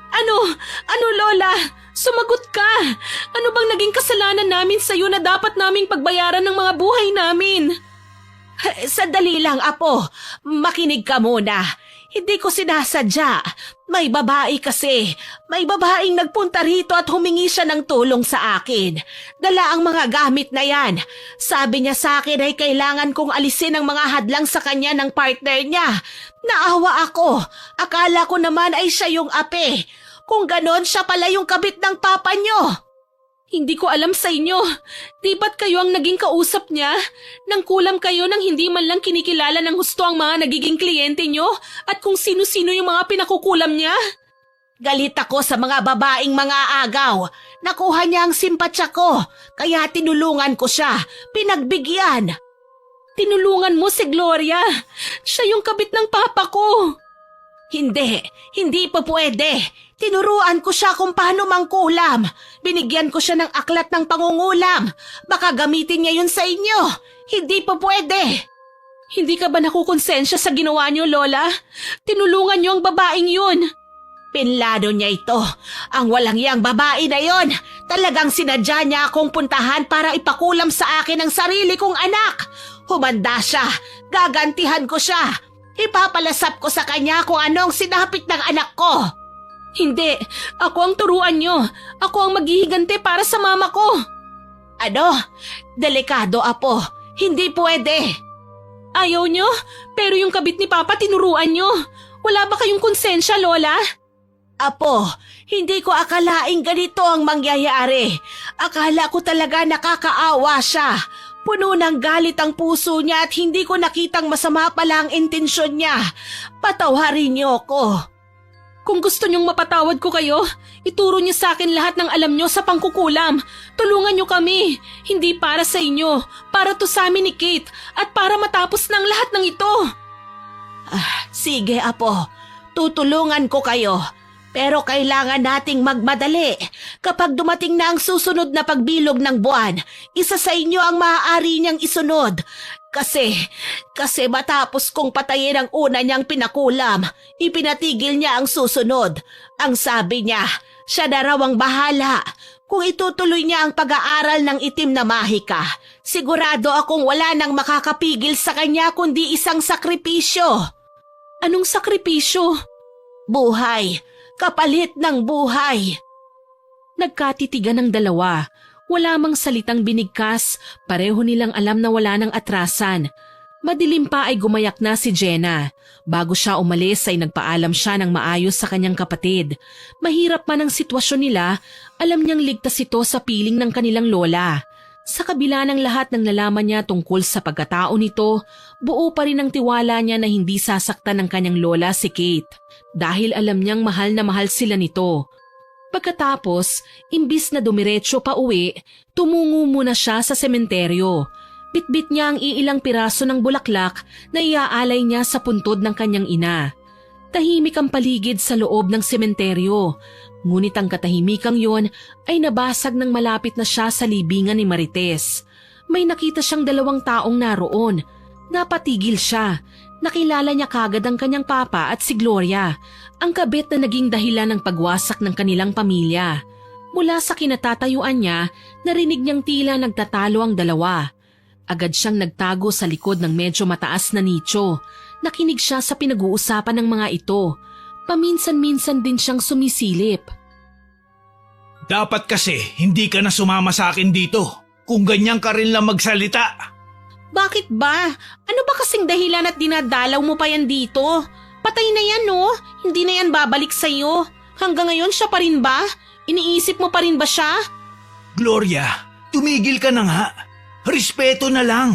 Ano Lola? Sumagot ka. Ano bang naging kasalanan namin sa'yo na dapat naming pagbayaran ng mga buhay namin? Sandali lang, Apo. Makinig ka muna. Hindi ko sinasadya. May babae kasi. May babaeng nagpunta rito at humingi siya ng tulong sa akin. Dala ang mga gamit na yan. Sabi niya sa akin ay kailangan kong alisin ang mga hadlang sa kanya ng partner niya. Naawa ako. Akala ko naman ay siya yung ape. Kung ganon, siya pala yung kabit ng papa niyo. Hindi ko alam sa inyo. Di ba't kayo ang naging kausap niya? Nang kulam kayo nang hindi man lang kinikilala ng husto ang mga nagiging kliyente niyo at kung sino-sino yung mga pinakukulam niya? Galit ako sa mga babaeng mga agaw. Nakuha niya ang simpatsya ko, kaya tinulungan ko siya, pinagbigyan. Tinulungan mo si Gloria. Siya yung kabit ng papa ko. Hindi pa pwede. Tinuruan ko siya kung paano mangkulam. Binigyan ko siya ng aklat ng pangungulam. Baka gamitin niya yun sa inyo. Hindi pa pwede. Hindi ka ba nakukonsensya sa ginawa niyo, Lola? Tinulungan niyo ang babaeng yun. Pinlano niya ito. Ang walang yang babae na yon. Talagang sinadya niya akong puntahan para ipakulam sa akin ang sarili kong anak. Humanda siya. Gagantihan ko siya. Ipapalasap ko sa kanya kung anong sinapit ng anak ko. Hindi. Ako ang turuan niyo. Ako ang maghihigante para sa mama ko. Ano? Delikado, Apo. Hindi pwede. Ayaw niyo? Pero yung kabit ni Papa tinuruan niyo. Wala ba kayong konsensya, Lola? Apo, hindi ko akalaing ganito ang mangyayari. Akala ko talaga nakakaawa siya. Puno ng galit ang puso niya at hindi ko nakitang masama pala ang intensyon niya. Patawarin niyo ko. Kung gusto niyong mapatawad ko kayo, ituro niyo sa akin lahat ng alam niyo sa pangkukulam. Tulungan niyo kami. Hindi para sa inyo, para to sa amin ni Kate at para matapos ng lahat ng ito. Sige, Apo. Tutulungan ko kayo. Pero kailangan nating magmadali. Kapag dumating na ang susunod na pagbilog ng buwan, isa sa inyo ang maaari niyang isunod. Kasi matapos kong patayin ang una niyang pinakulam, ipinatigil niya ang susunod. Ang sabi niya, siya na raw ang bahala. Kung itutuloy niya ang pag-aaral ng itim na mahika, sigurado akong wala nang makakapigil sa kanya kundi isang sakripisyo. Anong sakripisyo? Buhay. Kapalit ng buhay. Nagkatitigan ng dalawa. Wala mang salitang binigkas, pareho nilang alam na wala nang atrasan. Madilim pa ay gumayak na si Jenna. Bago siya umalis ay nagpaalam siya ng maayos sa kanyang kapatid. Mahirap man ang sitwasyon nila, alam niyang ligtas ito sa piling ng kanilang lola. Sa kabila ng lahat ng nalaman niya tungkol sa pagkatao nito, buo pa rin ang tiwala niya na hindi sasaktan ng kanyang lola si Kate. Dahil alam niyang mahal na mahal sila nito. Pagkatapos, imbis na dumiretso pa uwi, tumungo muna siya sa sementeryo. Bitbit niya ang iilang piraso ng bulaklak na iaalay niya sa puntod ng kanyang ina. Tahimik ang paligid sa loob ng sementeryo. Ngunit ang katahimikang yon ay nabasag nang malapit na siya sa libingan ni Marites. May nakita siyang 2 taong naroon. Napatigil siya. Nakilala niya kagad ang kanyang papa at si Gloria, ang kabit na naging dahilan ng pagwasak ng kanilang pamilya. Mula sa kinatatayuan niya, narinig niyang tila nagtatalo ang dalawa. Agad siyang nagtago sa likod ng medyo mataas na nicho. Nakinig siya sa pinag-uusapan ng mga ito. Paminsan-minsan din siyang sumisilip. Dapat kasi hindi ka na sumama sa akin dito. Kung ganyan ka rin lang magsalita. Bakit ba? Ano ba kasing dahilan at dinadalaw mo pa yan dito? Patay na yan, no? Hindi na yan babalik sa'yo. Hanggang ngayon siya pa rin ba? Iniisip mo pa rin ba siya? Gloria, tumigil ka na nga. Respeto na lang.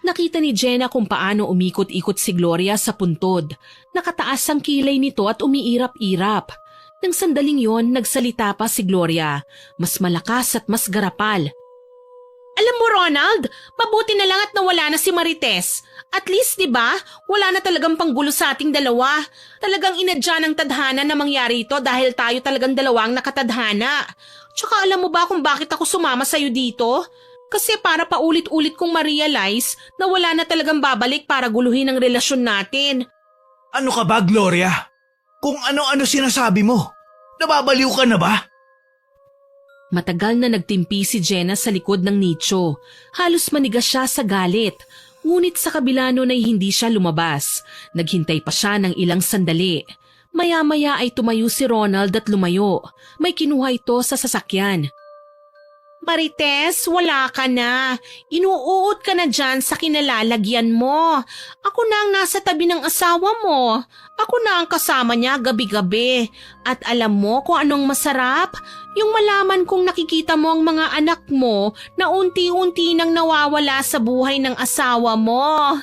Nakita ni Jenna kung paano umikot-ikot si Gloria sa puntod. Nakataas ang kilay nito at umiirap-irap. Nang sandaling yon, nagsalita pa si Gloria. Mas malakas at mas garapal. Alam mo, Ronald, mabuti na lang at nawala na si Marites. At least, di ba, wala na talagang panggulo sa ating dalawa. Talagang inadya ng tadhana na mangyari ito dahil tayo talagang dalawang nakatadhana. Tsaka alam mo ba kung bakit ako sumama sa'yo dito? Kasi para paulit-ulit kong ma-realize na wala na talagang babalik para guluhin ang relasyon natin. Ano ka ba, Gloria? Kung ano-ano sinasabi mo, nababaliw ka na ba? Matagal na nagtimpi si Jenna sa likod ng nicho. Halos manigas siya sa galit. Ngunit sa kabila nun ay hindi siya lumabas. Naghintay pa siya ng ilang sandali. Maya-maya ay tumayo si Ronald at lumayo. May kinuha ito sa sasakyan. Marites, wala ka na. Inuuot ka na dyan sa kinalalagyan mo. Ako na ang nasa tabi ng asawa mo. Ako na ang kasama niya gabi-gabi. At alam mo kung anong masarap? Yung malaman kong nakikita mo ang mga anak mo na unti-unti nang nawawala sa buhay ng asawa mo.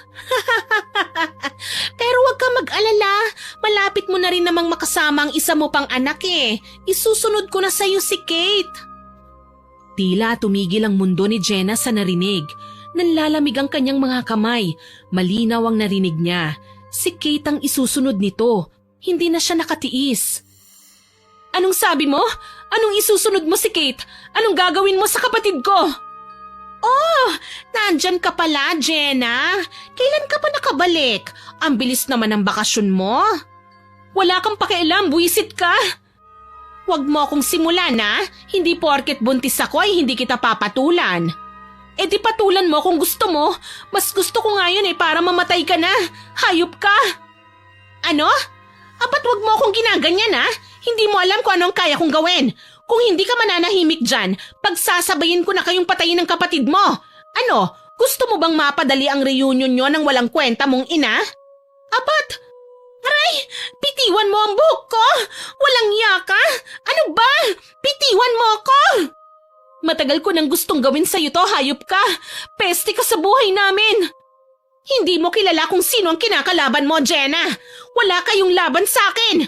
Pero wag ka mag-alala. Malapit mo na rin namang makasama ang isa mo pang anak eh. Isusunod ko na sa'yo si Kate. Tila tumigil ang mundo ni Jenna sa narinig. Nanlalamig ang kanyang mga kamay. Malinaw ang narinig niya. Si Kate ang isusunod nito. Hindi na siya nakatiis. Anong sabi mo? Anong isusunod mo si Kate? Anong gagawin mo sa kapatid ko? Oh, nandyan ka pala, Jenna. Kailan ka pa nakabalik? Ang bilis naman ng bakasyon mo. Wala kang pakialam, buwisit ka. Huwag mo akong simulan, ha? Hindi porket buntis ako ay hindi kita papatulan. Eh di patulan mo kung gusto mo. Mas gusto ko nga yun para mamatay ka na. Hayop ka. Ano? Apat wag mo akong ginaganyan, ha? Hindi mo alam kung anong kaya kong gawin. Kung hindi ka mananahimik dyan, pagsasabayin ko na kayong patayin ng kapatid mo. Ano? Gusto mo bang mapadali ang reunion nyo ng walang kwenta mong ina? Apat! Aray! Bitiwan mo ang buhok ko! Walang yaka! Ano ba? Bitiwan mo ako! Matagal ko nang gustong gawin sa'yo to, hayop ka! Peste ka sa buhay namin! Hindi mo kilala kung sino ang kinakalaban mo, Jenna! Wala kayong laban sa akin!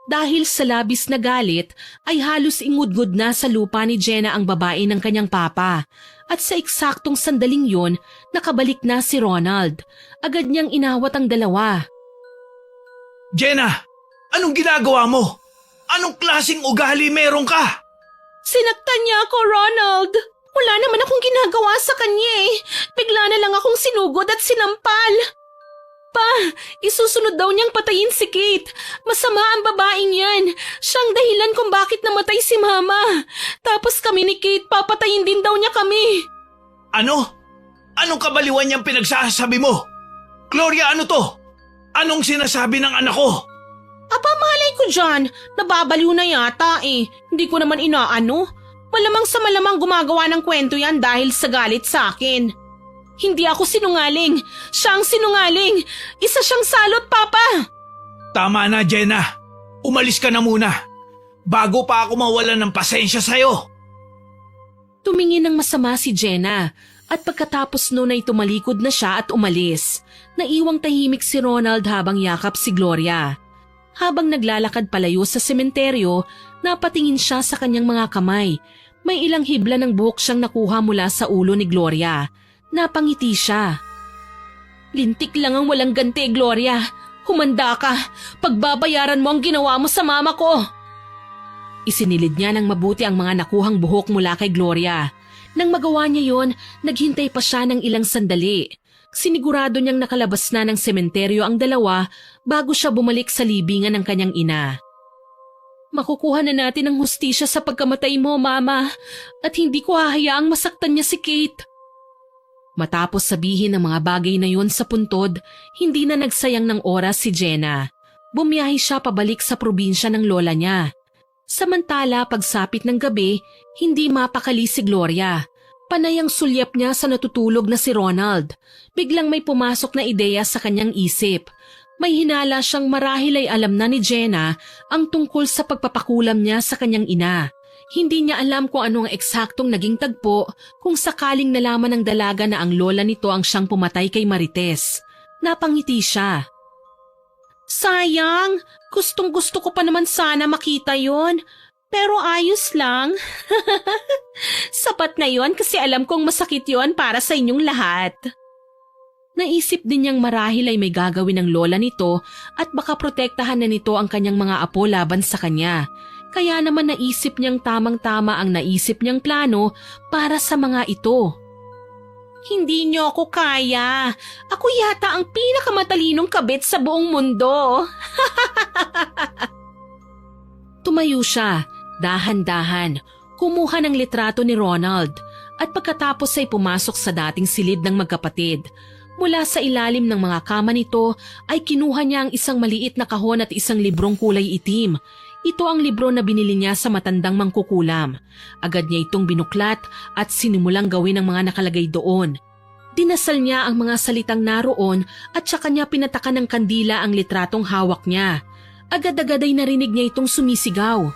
Dahil sa labis na galit, ay halos ingudgod na sa lupa ni Jenna ang babae ng kanyang papa. At sa eksaktong sandaling yon, nakabalik na si Ronald. Agad niyang inawat ang dalawa. Jenna, anong ginagawa mo? Anong klaseng ugali meron ka? Sinaktan niya ako, Ronald. Wala naman akong ginagawa sa kanya eh. Bigla na lang akong sinugod at sinampal. Pa, isusunod daw niyang patayin si Kate. Masama ang babaeng yan. Siyang dahilan kung bakit namatay si Mama. Tapos kami ni Kate, papatayin din daw niya kami. Ano? Anong kabaliwan niyang pinagsasabi mo? Gloria, ano to? Anong sinasabi ng anak ko? Apa, malay ko dyan. Nababaliw na yata eh. Hindi ko naman inaano. Malamang sa malamang gumagawa ng kwento yan dahil sa galit sa akin. Hindi ako sinungaling. Siya ang sinungaling. Isa siyang salot, Papa. Tama na, Jenna. Umalis ka na muna. Bago pa ako mawalan ng pasensya sa'yo. Tumingin ng masama si Jenna. At pagkatapos noon ay tumalikod na siya at umalis. Naiwang tahimik si Ronald habang yakap si Gloria. Habang naglalakad palayo sa sementeryo, napatingin siya sa kanyang mga kamay. May ilang hibla ng buhok siyang nakuha mula sa ulo ni Gloria. Napangiti siya. Lintik lang ang walang ganti, Gloria. Humanda ka. Pagbabayaran mo ang ginawa mo sa mama ko. Isinilid niya ng mabuti ang mga nakuhang buhok mula kay Gloria. Nang magawa niya yon, naghintay pa siya ng ilang sandali. Sinigurado niyang nakalabas na ng sementeryo ang dalawa bago siya bumalik sa libingan ng kanyang ina. Makukuha na natin ang hustisya sa pagkamatay mo, Mama, at hindi ko hahayaang masaktan niya si Kate. Matapos sabihin ang mga bagay na yun sa puntod, hindi na nagsayang ng oras si Jenna. Bumiyahe siya pabalik sa probinsya ng lola niya. Samantala, pagsapit ng gabi, hindi mapakali si Gloria. Panay ang sulyap niya sa natutulog na si Ronald. Biglang may pumasok na ideya sa kanyang isip. May hinala siyang marahil ay alam na ni Jenna ang tungkol sa pagpapakulam niya sa kanyang ina. Hindi niya alam kung ano ang eksaktong naging tagpo kung sakaling nalaman ng dalaga na ang lola nito ang siyang pumatay kay Marites. Napangiti siya. Sayang, gustong-gusto ko pa naman sana makita yon. Pero ayos lang. Sapat na yon kasi alam kong masakit yon para sa inyong lahat. Naisip din niyang marahil ay may gagawin ng lola nito at baka protektahan na nito ang kanyang mga apo laban sa kanya. Kaya naman naisip niyang tamang-tama ang naisip niyang plano para sa mga ito. Hindi niyo ako kaya. Ako yata ang pinakamatalinong kabit sa buong mundo. Tumayo siya, dahan-dahan, kumuha ng litrato ni Ronald at pagkatapos ay pumasok sa dating silid ng magkapatid. Mula sa ilalim ng mga kama nito ay kinuha niya ang isang maliit na kahon at isang librong kulay itim. Ito ang libro na binili niya sa matandang mangkukulam. Agad niya itong binuklat at sinimulang gawin ang mga nakalagay doon. Dinasal niya ang mga salitang naroon at saka niya pinatakan ng kandila ang litratong hawak niya. Agad-agad ay narinig niya itong sumisigaw.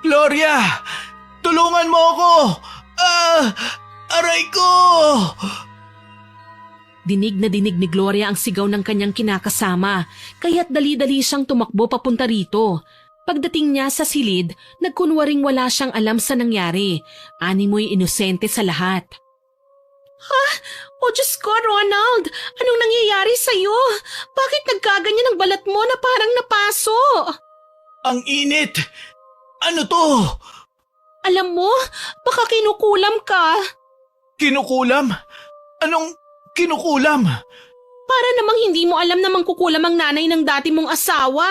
Gloria! Tulungan mo ako! Aray ko! Dinig na dinig ni Gloria ang sigaw ng kanyang kinakasama, kaya't dali-dali siyang tumakbo papunta rito. Pagdating niya sa silid, nagkunwaring wala siyang alam sa nangyari. Animoy inosente sa lahat. O Diyos ko, Ronald! Anong nangyayari sa'yo? Bakit nagkaganyan ang balat mo na parang napaso? Ang init! Ano to? Alam mo, baka kinukulam ka. Kinukulam? Anong kinukulam? Para namang hindi mo alam na mangkukulam ang nanay ng dati mong asawa.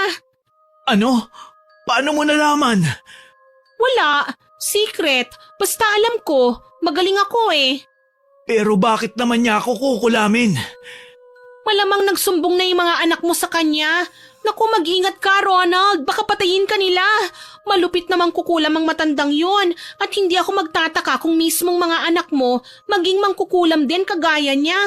Ano? Paano mo nalaman? Wala. Secret. Basta alam ko. Magaling ako eh. Pero bakit naman niya ako kukulamin? Malamang nagsumbong na yung mga anak mo sa kanya. Naku, mag-ingat ka, Ronald. Baka patayin ka nila. Malupit namang kukulam ang matandang yon at hindi ako magtataka kung mismong mga anak mo maging mangkukulam din kagaya niya.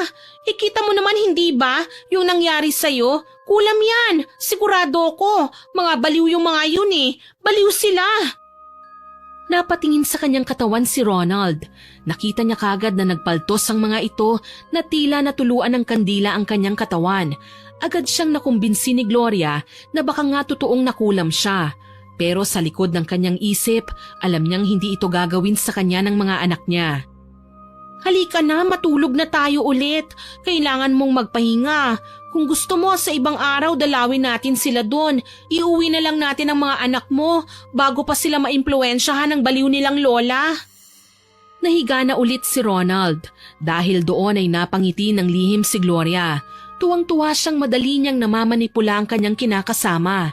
Ikita mo naman hindi ba yung nangyari sa'yo? Kulam yan. Sigurado ko. Mga baliw yung mga yun eh. Baliw sila. Napatingin sa kanyang katawan si Ronald. Nakita niya kagad na nagpaltos ang mga ito na tila natuluan ng kandila ang kanyang katawan. Agad siyang nakumbinsi ni Gloria na baka nga totoong nakulam siya. Pero sa likod ng kanyang isip, alam niyang hindi ito gagawin sa kanya ng mga anak niya. Halika na, matulog na tayo ulit. Kailangan mong magpahinga. Kung gusto mo, sa ibang araw dalawin natin sila doon. Iuwi na lang natin ang mga anak mo bago pa sila maimpluwensyahan ng baliw nilang lola. Nahiga na ulit si Ronald. Dahil doon ay napangiti ng lihim si Gloria. Tuwang-tuwa siyang madali niyang namamanipula ang kanyang kinakasama.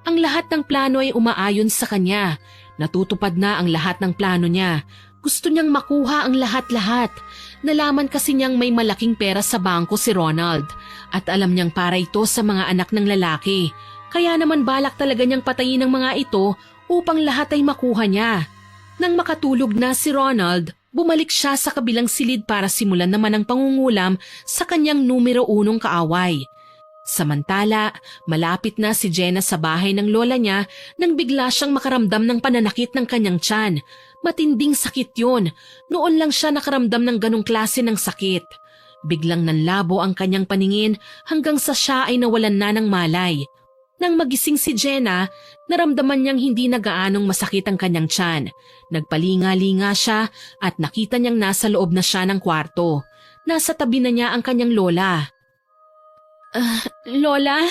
Ang lahat ng plano ay umaayon sa kanya. Natutupad na ang lahat ng plano niya. Gusto niyang makuha ang lahat-lahat. Nalaman kasi niyang may malaking pera sa bangko si Ronald. At alam niyang para ito sa mga anak ng lalaki. Kaya naman balak talaga niyang patayin ang mga ito upang lahat ay makuha niya. Nang makatulog na si Ronald, bumalik siya sa kabilang silid para simulan naman ang pangungulam sa kanyang numero 1 kaaway. Samantala, malapit na si Jenna sa bahay ng lola niya nang bigla siyang makaramdam ng pananakit ng kanyang tiyan. Matinding sakit yun. Noon lang siya nakaramdam ng ganong klase ng sakit. Biglang nanlabo ang kanyang paningin hanggang sa siya ay nawalan na ng malay. Nang magising si Jenna, naramdaman niyang hindi na gaanong masakit ang kanyang tiyan. Nagpalinga-linga siya at nakita niyang nasa loob na siya ng kwarto. Nasa tabi na niya ang kanyang lola. Lola?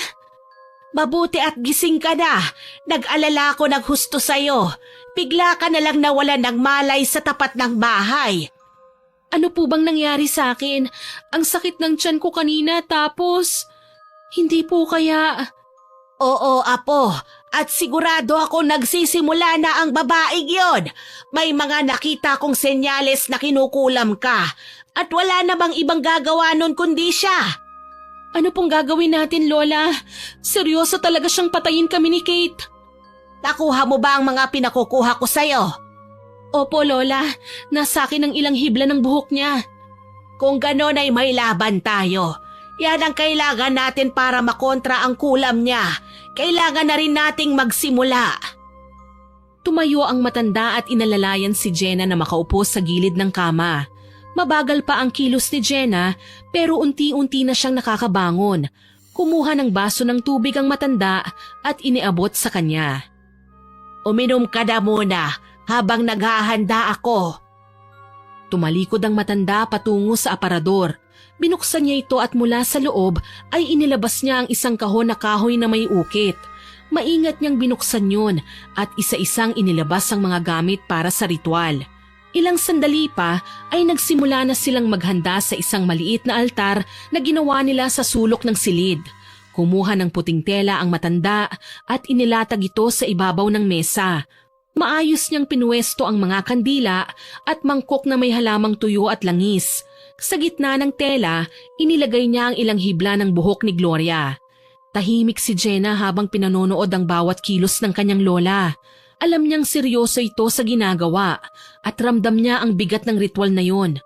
Mabuti at gising ka na. Nag-alala ko ng husto sa'yo. Bigla ka na lang nawalan ng malay sa tapat ng bahay. Ano po bang nangyari sa akin? Ang sakit ng tiyan ko kanina tapos... Hindi po kaya... Oo, Apo. At sigurado ako nagsisimula na ang babaeng yon. May mga nakita kong senyales na kinukulam ka. At wala namang ibang gagawa nun kundi siya. Ano pong gagawin natin, Lola? Seryoso talaga siyang patayin kami ni Kate. Nakuha mo ba ang mga pinakukuha ko sa'yo? Opo, Lola. Nasa akin ang ilang hibla ng buhok niya. Kung ganon ay may laban tayo. Yan ang kailangan natin para makontra ang kulam niya. Kailangan na rin nating magsimula. Tumayo ang matanda at inalalayan si Jenna na makaupo sa gilid ng kama. Mabagal pa ang kilos ni Jenna pero unti-unti na siyang nakakabangon. Kumuha ng baso ng tubig ang matanda at iniabot sa kanya. Uminom ka na muna habang naghahanda ako. Tumalikod ang matanda patungo sa aparador. Binuksan niya ito at mula sa loob ay inilabas niya ang isang kahon na kahoy na may ukit. Maingat niyang binuksan yun at isa-isang inilabas ang mga gamit para sa ritual. Ilang sandali pa ay nagsimula na silang maghanda sa isang maliit na altar na ginawa nila sa sulok ng silid. Kumuha ng puting tela ang matanda at inilatag ito sa ibabaw ng mesa. Maayos niyang pinuwesto ang mga kandila at mangkok na may halamang tuyo at langis. Sa gitna ng tela, inilagay niya ang ilang hibla ng buhok ni Gloria. Tahimik si Jenna habang pinanonood ang bawat kilos ng kanyang lola. Alam niyang seryoso ito sa ginagawa at ramdam niya ang bigat ng ritual na yon.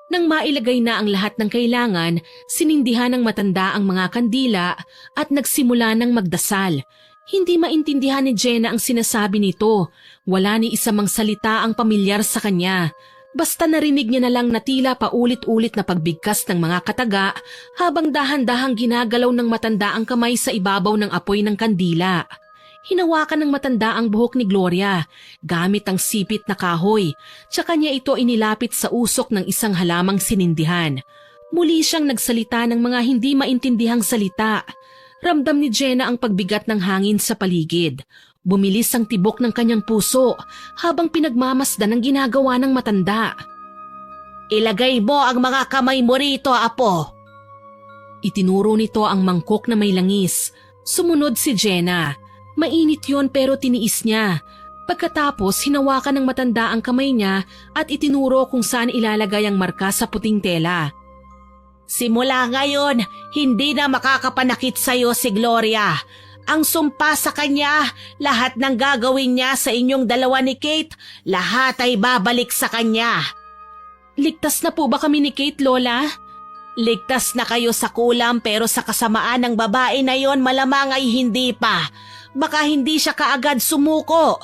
Nang mailagay na ang lahat ng kailangan, sinindihan ng matanda ang mga kandila at nagsimula ng magdasal. Hindi maintindihan ni Jenna ang sinasabi nito. Wala ni isa mang salita ang pamilyar sa kanya. Basta narinig niya na lang na tila paulit-ulit na pagbigkas ng mga kataga habang dahan-dahang ginagalaw ng matanda ang kamay sa ibabaw ng apoy ng kandila. Hinawakan ng matanda ang buhok ni Gloria gamit ang sipit na kahoy, tsaka niya ito inilapit sa usok ng isang halamang sinindihan. Muli siyang nagsalita ng mga hindi maintindihang salita. Ramdam ni Jenna ang pagbigat ng hangin sa paligid. Bumilis ang tibok ng kanyang puso habang pinagmamasdan ang ginagawa ng matanda. Ilagay mo ang mga kamay mo rito, Apo. Itinuro nito ang mangkok na may langis. Sumunod si Jenna. Mainit yon pero tiniis niya. Pagkatapos, hinawakan ng matanda ang kamay niya at itinuro kung saan ilalagay ang marka sa puting tela. Simula ngayon, hindi na makakapanakit sa'yo si Gloria. Ang sumpa sa kanya, lahat ng gagawin niya sa inyong dalawa ni Kate, lahat ay babalik sa kanya. Ligtas na po ba kami ni Kate, Lola? Ligtas na kayo sa kulam pero sa kasamaan ng babae na yon malamang ay hindi pa. Baka hindi siya kaagad sumuko.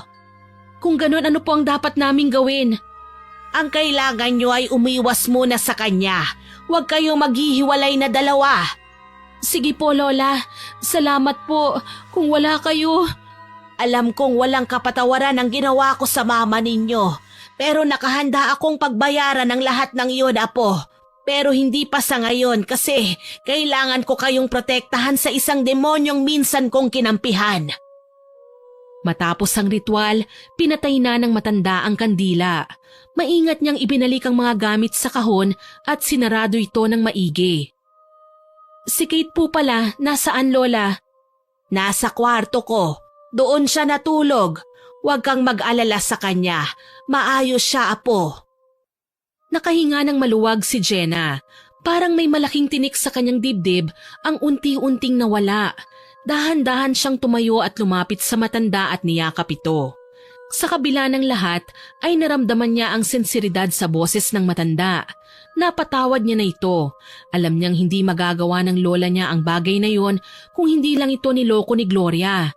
Kung ganun, ano po ang dapat naming gawin? Ang kailangan niyo ay umiwas muna sa kanya. Huwag kayong maghihiwalay na dalawa. Sige po, Lola. Salamat po. Kung wala kayo... Alam kong walang kapatawaran ang ginawa ko sa mama ninyo. Pero nakahanda akong pagbayaran ng lahat ng iyon, Apo. Pero hindi pa sa ngayon kasi kailangan ko kayong protektahan sa isang demonyong minsan kong kinampihan. Matapos ang ritual, pinatay na ng matanda ang kandila. Maingat niyang ibinalik ang mga gamit sa kahon at sinarado ito ng maigi. Si Kate po pala, nasaan, Lola? Nasa kwarto ko. Doon siya natulog. Huwag kang mag-alala sa kanya. Maayos siya, Apo. Nakahinga ng maluwag si Jenna. Parang may malaking tinik sa kanyang dibdib ang unti-unting nawala. Dahan-dahan siyang tumayo at lumapit sa matanda at niyakap ito. Sa kabila ng lahat ay naramdaman niya ang sinseridad sa boses ng matanda. Napatawad niya na ito. Alam niyang hindi magagawa ng lola niya ang bagay na yon kung hindi lang ito niloko ni Gloria.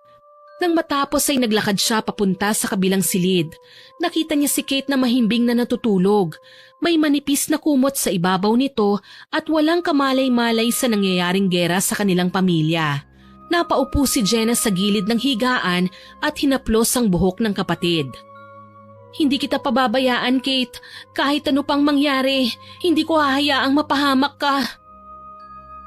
Nang matapos ay naglakad siya papunta sa kabilang silid. Nakita niya si Kate na mahimbing na natutulog. May manipis na kumot sa ibabaw nito at walang kamalay-malay sa nangyayaring gera sa kanilang pamilya. Napaupo si Jenna sa gilid ng higaan at hinaplos ang buhok ng kapatid. Hindi kita pababayaan, Kate. Kahit ano pang mangyari, hindi ko hahayaang mapahamak ka.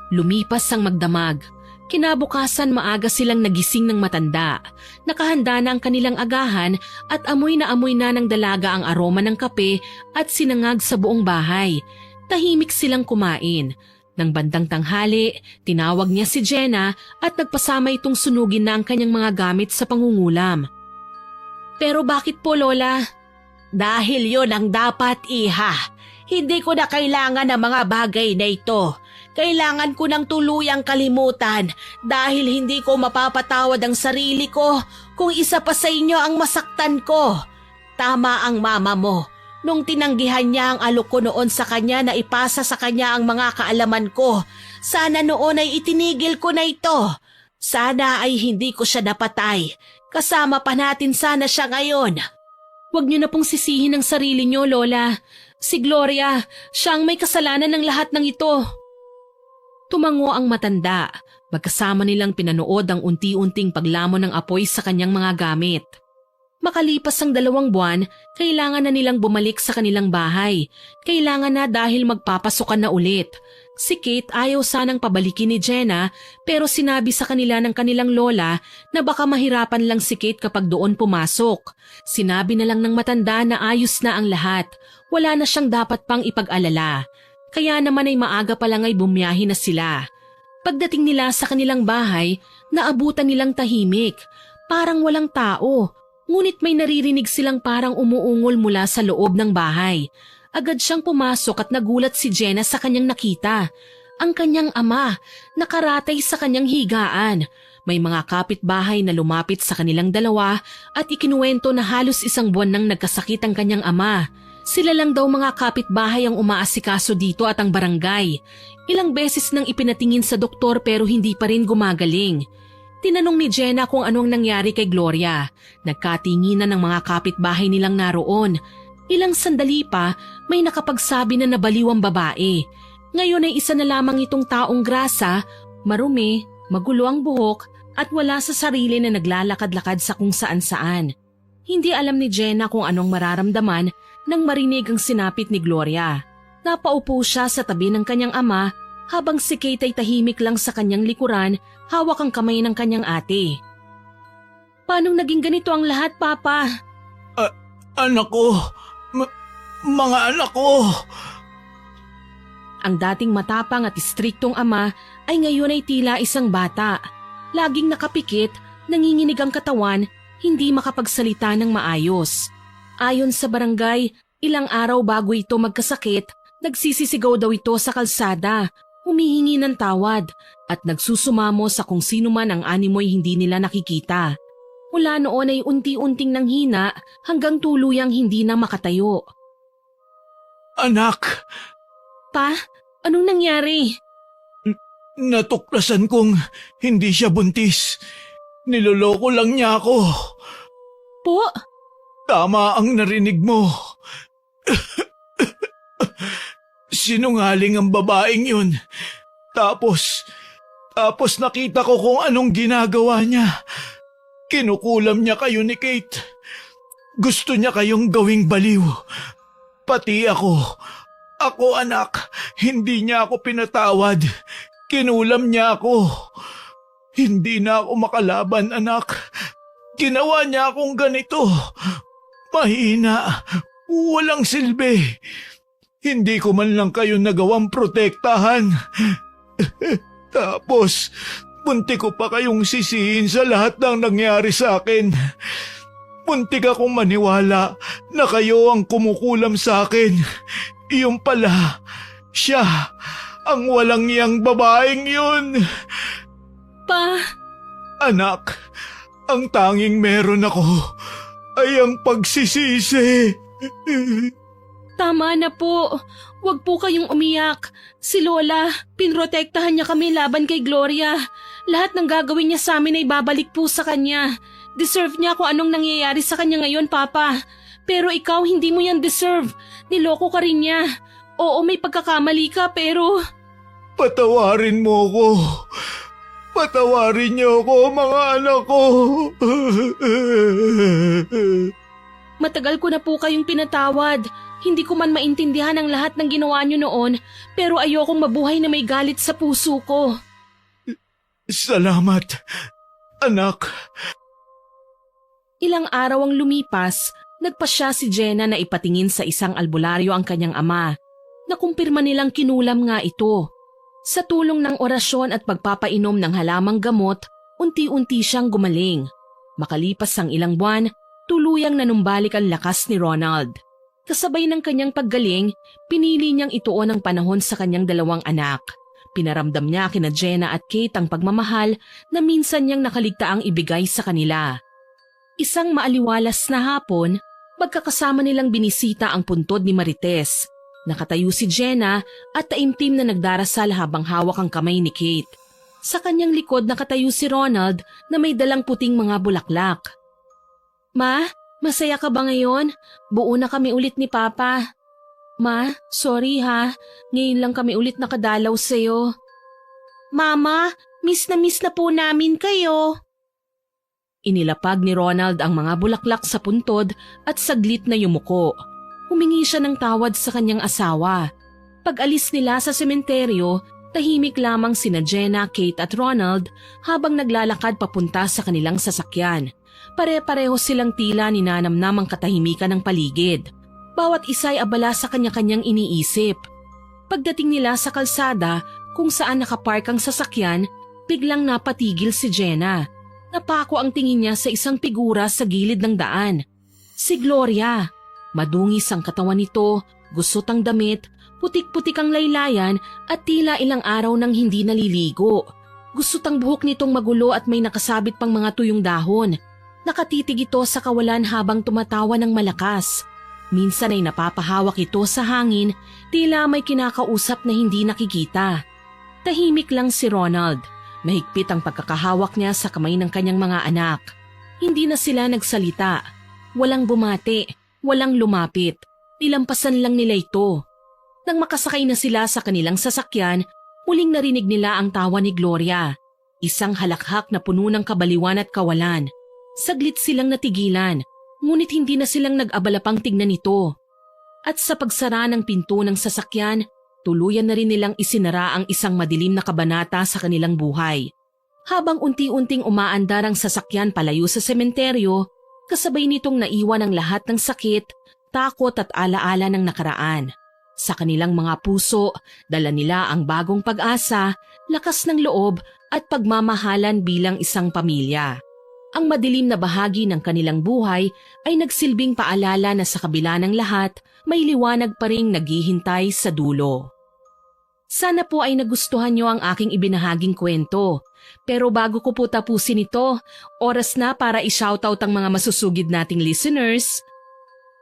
Lumipas ang magdamag. Kinabukasan maaga silang nagising ng matanda. Nakahanda na ang kanilang agahan at amoy na ng dalaga ang aroma ng kape at sinangag sa buong bahay. Tahimik silang kumain. Nang bandang tanghali, tinawag niya si Jenna at nagpasama itong sunugin na ang kanyang mga gamit sa pangungulam. Pero bakit po, Lola? Dahil yon ang dapat, iha. Hindi ko na kailangan ng mga bagay na ito. Kailangan ko ng tuluyang kalimutan dahil hindi ko mapapatawad ang sarili ko kung isa pa sa inyo ang masaktan ko. Tama ang mama mo. Nung tinanggihan niya ang alok ko noon sa kanya na ipasa sa kanya ang mga kaalaman ko, sana noon ay itinigil ko na ito. Sana ay hindi ko siya napatay. Kasama pa natin sana siya ngayon. Huwag niyo na pong sisihin ang sarili niyo, Lola. Si Gloria, siya ang may kasalanan ng lahat ng ito. Tumango ang matanda. Magkasama nilang pinanood ang unti-unting paglamon ng apoy sa kanyang mga gamit. Makalipas ang 2 buwan, kailangan na nilang bumalik sa kanilang bahay. Kailangan na dahil magpapasukan na ulit. Si Kate ayaw sanang pabalikin ni Jenna pero sinabi sa kanila ng kanilang lola na baka mahirapan lang si Kate kapag doon pumasok. Sinabi na lang ng matanda na ayos na ang lahat. Wala na siyang dapat pang ipag-alala. Kaya naman ay maaga pa lang ay bumiyahe na sila. Pagdating nila sa kanilang bahay, naabutan nilang tahimik. Parang walang tao. Ngunit may naririnig silang parang umuungol mula sa loob ng bahay. Agad siyang pumasok at nagulat si Jenna sa kanyang nakita. Ang kanyang ama, nakaratay sa kanyang higaan. May mga kapitbahay na lumapit sa kanilang dalawa at ikinuwento na halos 1 buwan nang nagkasakit ang kanyang ama. Sila lang daw mga kapitbahay ang umaasikaso dito at ang barangay. Ilang beses nang ipinatingin sa doktor pero hindi pa rin gumagaling. Tinanong ni Jenna kung anong nangyari kay Gloria. Nagkatinginan ng mga kapitbahay nilang naroon. Ilang sandali pa, may nakapagsabi na nabaliw ang babae. Ngayon ay isa na lamang itong taong grasa, marumi, magulo ang buhok at wala sa sarili na naglalakad-lakad sa kung saan-saan. Hindi alam ni Jenna kung anong mararamdaman nang marinig ang sinapit ni Gloria. Napaupo siya sa tabi ng kanyang ama habang si Kate ay tahimik lang sa kanyang likuran, hawak ang kamay ng kanyang ate. Paanong naging ganito ang lahat, Papa? Anak ko, mga anak ko. Ang dating matapang at istriktong ama ay ngayon ay tila isang bata. Laging nakapikit, nanginginig ang katawan, hindi makapagsalita ng maayos. Ayon sa barangay, ilang araw bago ito magkasakit, nagsisisigaw daw ito sa kalsada, humihingi ng tawad at nagsusumamo sa kung sino man ang animoy hindi nila nakikita. Mula noon ay unti-unting nanghina hanggang tuluyang hindi na makatayo. Anak, Pa, anong nangyari? natuklasan kong hindi siya buntis. Niloloko lang niya ako. Po? Tama ang narinig mo. Sinungaling ang babaeng yun. Tapos nakita ko kung anong ginagawa niya. Kinukulam niya kayo ni Kate. Gusto niya kayong gawing baliw. Pati ako. Ako anak, hindi niya ako pinatawad. Kinulam niya ako. Hindi na ako makalaban anak. Ginawa niya akong ganito. Mahina. Walang silbi. Hindi ko man lang kayo nagawang protektahan. Tapos, muntik ko pa kayong sisihin sa lahat ng nangyari sa akin. Muntik akong maniwala na kayo ang kumukulam sa akin. Iyon pala, siya ang walang niyang babaeng yun. Pa? Anak, ang tanging meron ako ay ang pagsisisi. Tama na po. Huwag po kayong umiyak. Si Lola, pinrotektahan niya kami laban kay Gloria. Lahat ng gagawin niya sa amin ay babalik po sa kanya. Deserve niya kung anong nangyayari sa kanya ngayon, Papa. Pero ikaw hindi mo yan deserve. Niloko ka rin niya. Oo, may pagkakamali ka pero... Patawarin mo ko. Patawarin niyo ako, mga anak ko. Matagal ko na po kayong pinatawad. Hindi ko man maintindihan ang lahat ng ginawa niyo noon, pero ayokong mabuhay na may galit sa puso ko. Salamat, anak. Ilang araw ang lumipas, nagpasya si Jenna na ipatingin sa isang albularyo ang kanyang ama. Nakumpirma nilang kinulam nga ito. Sa tulong ng orasyon at pagpapainom ng halamang gamot, unti-unti siyang gumaling. Makalipas ang ilang buwan, tuluyang nanumbalik ang lakas ni Ronald. Kasabay ng kanyang paggaling, pinili niyang ituon ang panahon sa kanyang dalawang anak. Pinaramdam niya kina Jenna at Kate ang pagmamahal na minsan niyang nakaligtaang ibigay sa kanila. Isang maaliwalas na hapon, magkakasama nilang binisita ang puntod ni Marites. Nakatayo si Jenna at taimtim na nagdarasal habang hawak ang kamay ni Kate. Sa kanyang likod nakatayo si Ronald na may dalang puting mga bulaklak. Ma, masaya ka ba ngayon? Buo na kami ulit ni Papa. Ma, sorry ha. Ngayon lang kami ulit nakadalaw sa'yo. Mama, miss na po namin kayo. Inilapag ni Ronald ang mga bulaklak sa puntod at saglit na yumuko. Humingi siya ng tawad sa kanyang asawa. Pag-alis nila sa sementeryo, tahimik lamang sina Jenna, Kate at Ronald habang naglalakad papunta sa kanilang sasakyan. Pare-pareho silang tila ninanamnam ang katahimikan ng paligid. Bawat isa'y abala sa kanya-kanyang iniisip. Pagdating nila sa kalsada kung saan nakapark ang sasakyan, biglang napatigil si Jenna. Napako ang tingin niya sa isang figura sa gilid ng daan. Si Gloria. Madungis ang katawan nito, gusot ang damit, putik-putik ang laylayan at tila ilang araw nang hindi naliligo. Gusot ang buhok nitong magulo at may nakasabit pang mga tuyong dahon. Nakatitig ito sa kawalan habang tumatawa ng malakas. Minsan ay napapahawak ito sa hangin, tila may kinakausap na hindi nakikita. Tahimik lang si Ronald. Mahigpit ang pagkakahawak niya sa kamay ng kanyang mga anak. Hindi na sila nagsalita. Walang bumati, walang lumapit. Nilampasan lang nila ito. Nang makasakay na sila sa kanilang sasakyan, muling narinig nila ang tawa ni Gloria. Isang halakhak na puno ng kabaliwan at kawalan. Saglit silang natigilan, ngunit hindi na silang nag-abala pang tignan ito. At sa pagsara ng pinto ng sasakyan, tuluyan na rin nilang isinara ang isang madilim na kabanata sa kanilang buhay. Habang unti-unting umaandar ang sasakyan palayo sa sementeryo, kasabay nitong naiwan ang lahat ng sakit, takot at alaala ng nakaraan. Sa kanilang mga puso, dala nila ang bagong pag-asa, lakas ng loob at pagmamahalan bilang isang pamilya. Ang madilim na bahagi ng kanilang buhay ay nagsilbing paalala na sa kabila ng lahat, may liwanag pa ring naghihintay sa dulo. Sana po ay nagustuhan niyo ang aking ibinahaging kwento. Pero bago ko po tapusin ito, oras na para i-shoutout ang mga masusugid nating listeners.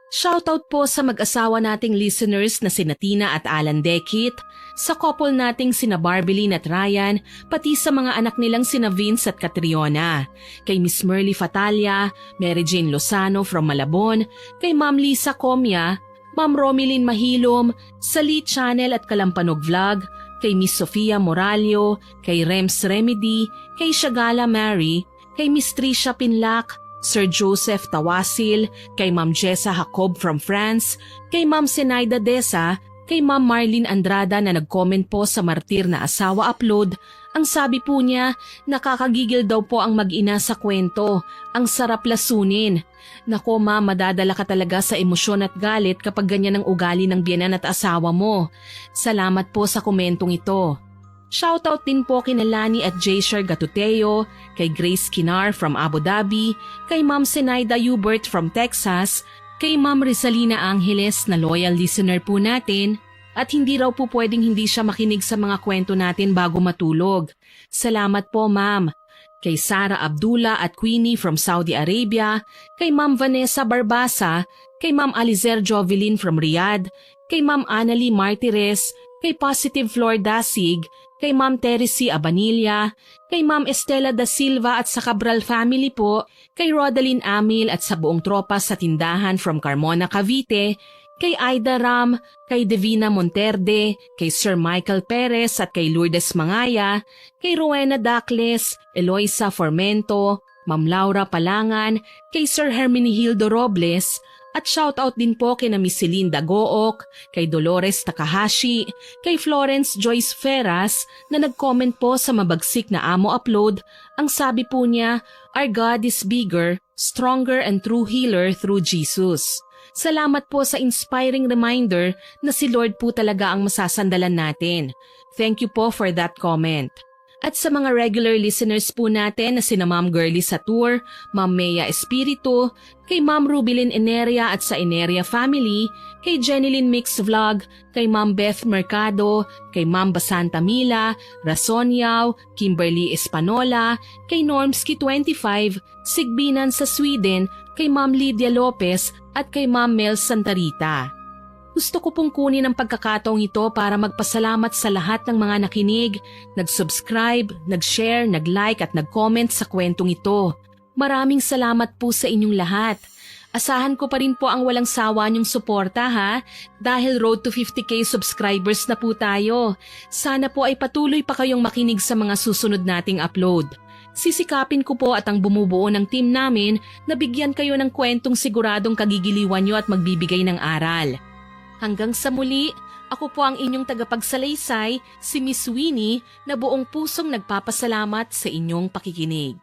Shoutout po sa mag-asawa nating listeners na sina Tina at Alan Dekit, sa couple nating sina Barbeline at Ryan, pati sa mga anak nilang sina Vince at Catriona, kay Miss Merly Fatalia, Mary Jane Lozano from Malabon, kay Ma'am Lisa Comia, Ma'am Romilyn Mahilom, sa Lee Channel at Kalampanog Vlog, kay Miss Sofia Moralio, kay Rems Remedy, kay Shagala Mary, kay Miss Tricia Pinlac, Sir Joseph Tawasil, kay Ma'am Jessa Jacob from France, kay Ma'am Senaida Desa, kay Ma'am Marlene Andrada na nag-comment po sa Martir na Asawa Upload. Ang sabi po niya, nakakagigil daw po ang mag-ina sa kwento. Ang sarap lasunin. Nako ma, madadala ka talaga sa emosyon at galit kapag ganyan ang ugali ng biyenan at asawa mo. Salamat po sa komentong ito. Shoutout din po kina Lani at Jaysher Gatuteo, kay Grace Kinar from Abu Dhabi, kay Ma'am Senaida Hubert from Texas, kay Ma'am Rizalina Angeles na loyal listener po natin, at hindi raw po pwedeng hindi siya makinig sa mga kwento natin bago matulog. Salamat po ma'am. Kay Sara Abdullah at Queenie from Saudi Arabia, kay Ma'am Vanessa Barbasa, kay Ma'am Alizer Jovelin from Riyadh, kay Ma'am Annalie Martires, kay Positive Flor Dasig, kay Ma'am Teresy Abanilla, kay Ma'am Estela da Silva at sa Cabral family po, kay Rodaline Amil at sa buong tropa sa tindahan from Carmona, Cavite, kay Aida Ram, kay Divina Monterde, kay Sir Michael Perez at kay Lourdes Mangaya, kay Rowena Dacles, Eloisa Formento, Ma'am Laura Palangan, kay Sir Herminihildo Robles, At shoutout din po kay na Miss Celinda Gook, kay Dolores Takahashi, kay Florence Joyce Ferras na nag-comment po sa mabagsik na Amo Upload. Ang sabi po niya, "Our God is bigger, stronger and true healer through Jesus." Salamat po sa inspiring reminder na si Lord po talaga ang masasandalan natin. Thank you po for that comment. At sa mga regular listeners po natin na sina Ma'am Girlie Satur, Ma'am Mea Espiritu, kay Ma'am Rubilin Eneria at sa Eneria Family, kay Jenilyn Mix Vlog, kay Ma'am Beth Mercado, kay Ma'am Basanta Mila, Rasonyaw, Kimberly Espanola, kay Normski25, Sigbinan sa Sweden, kay Ma'am Lydia Lopez at kay Ma'am Mel Santarita. Gusto ko pong kunin ang pagkakataong ito para magpasalamat sa lahat ng mga nakinig, nag-subscribe, nag-share, nag-like at nag-comment sa kwentong ito. Maraming salamat po sa inyong lahat. Asahan ko pa rin po ang walang sawa niyong suporta ha, dahil road to 50k subscribers na po tayo. Sana po ay patuloy pa kayong makinig sa mga susunod nating upload. Sisikapin ko po at ang bumubuo ng team namin na bigyan kayo ng kwentong siguradong kagigiliwan niyo at magbibigay ng aral. Hanggang sa muli, ako po ang inyong tagapagsalaysay, si Miss Winnie, na buong pusong nagpapasalamat sa inyong pakikinig.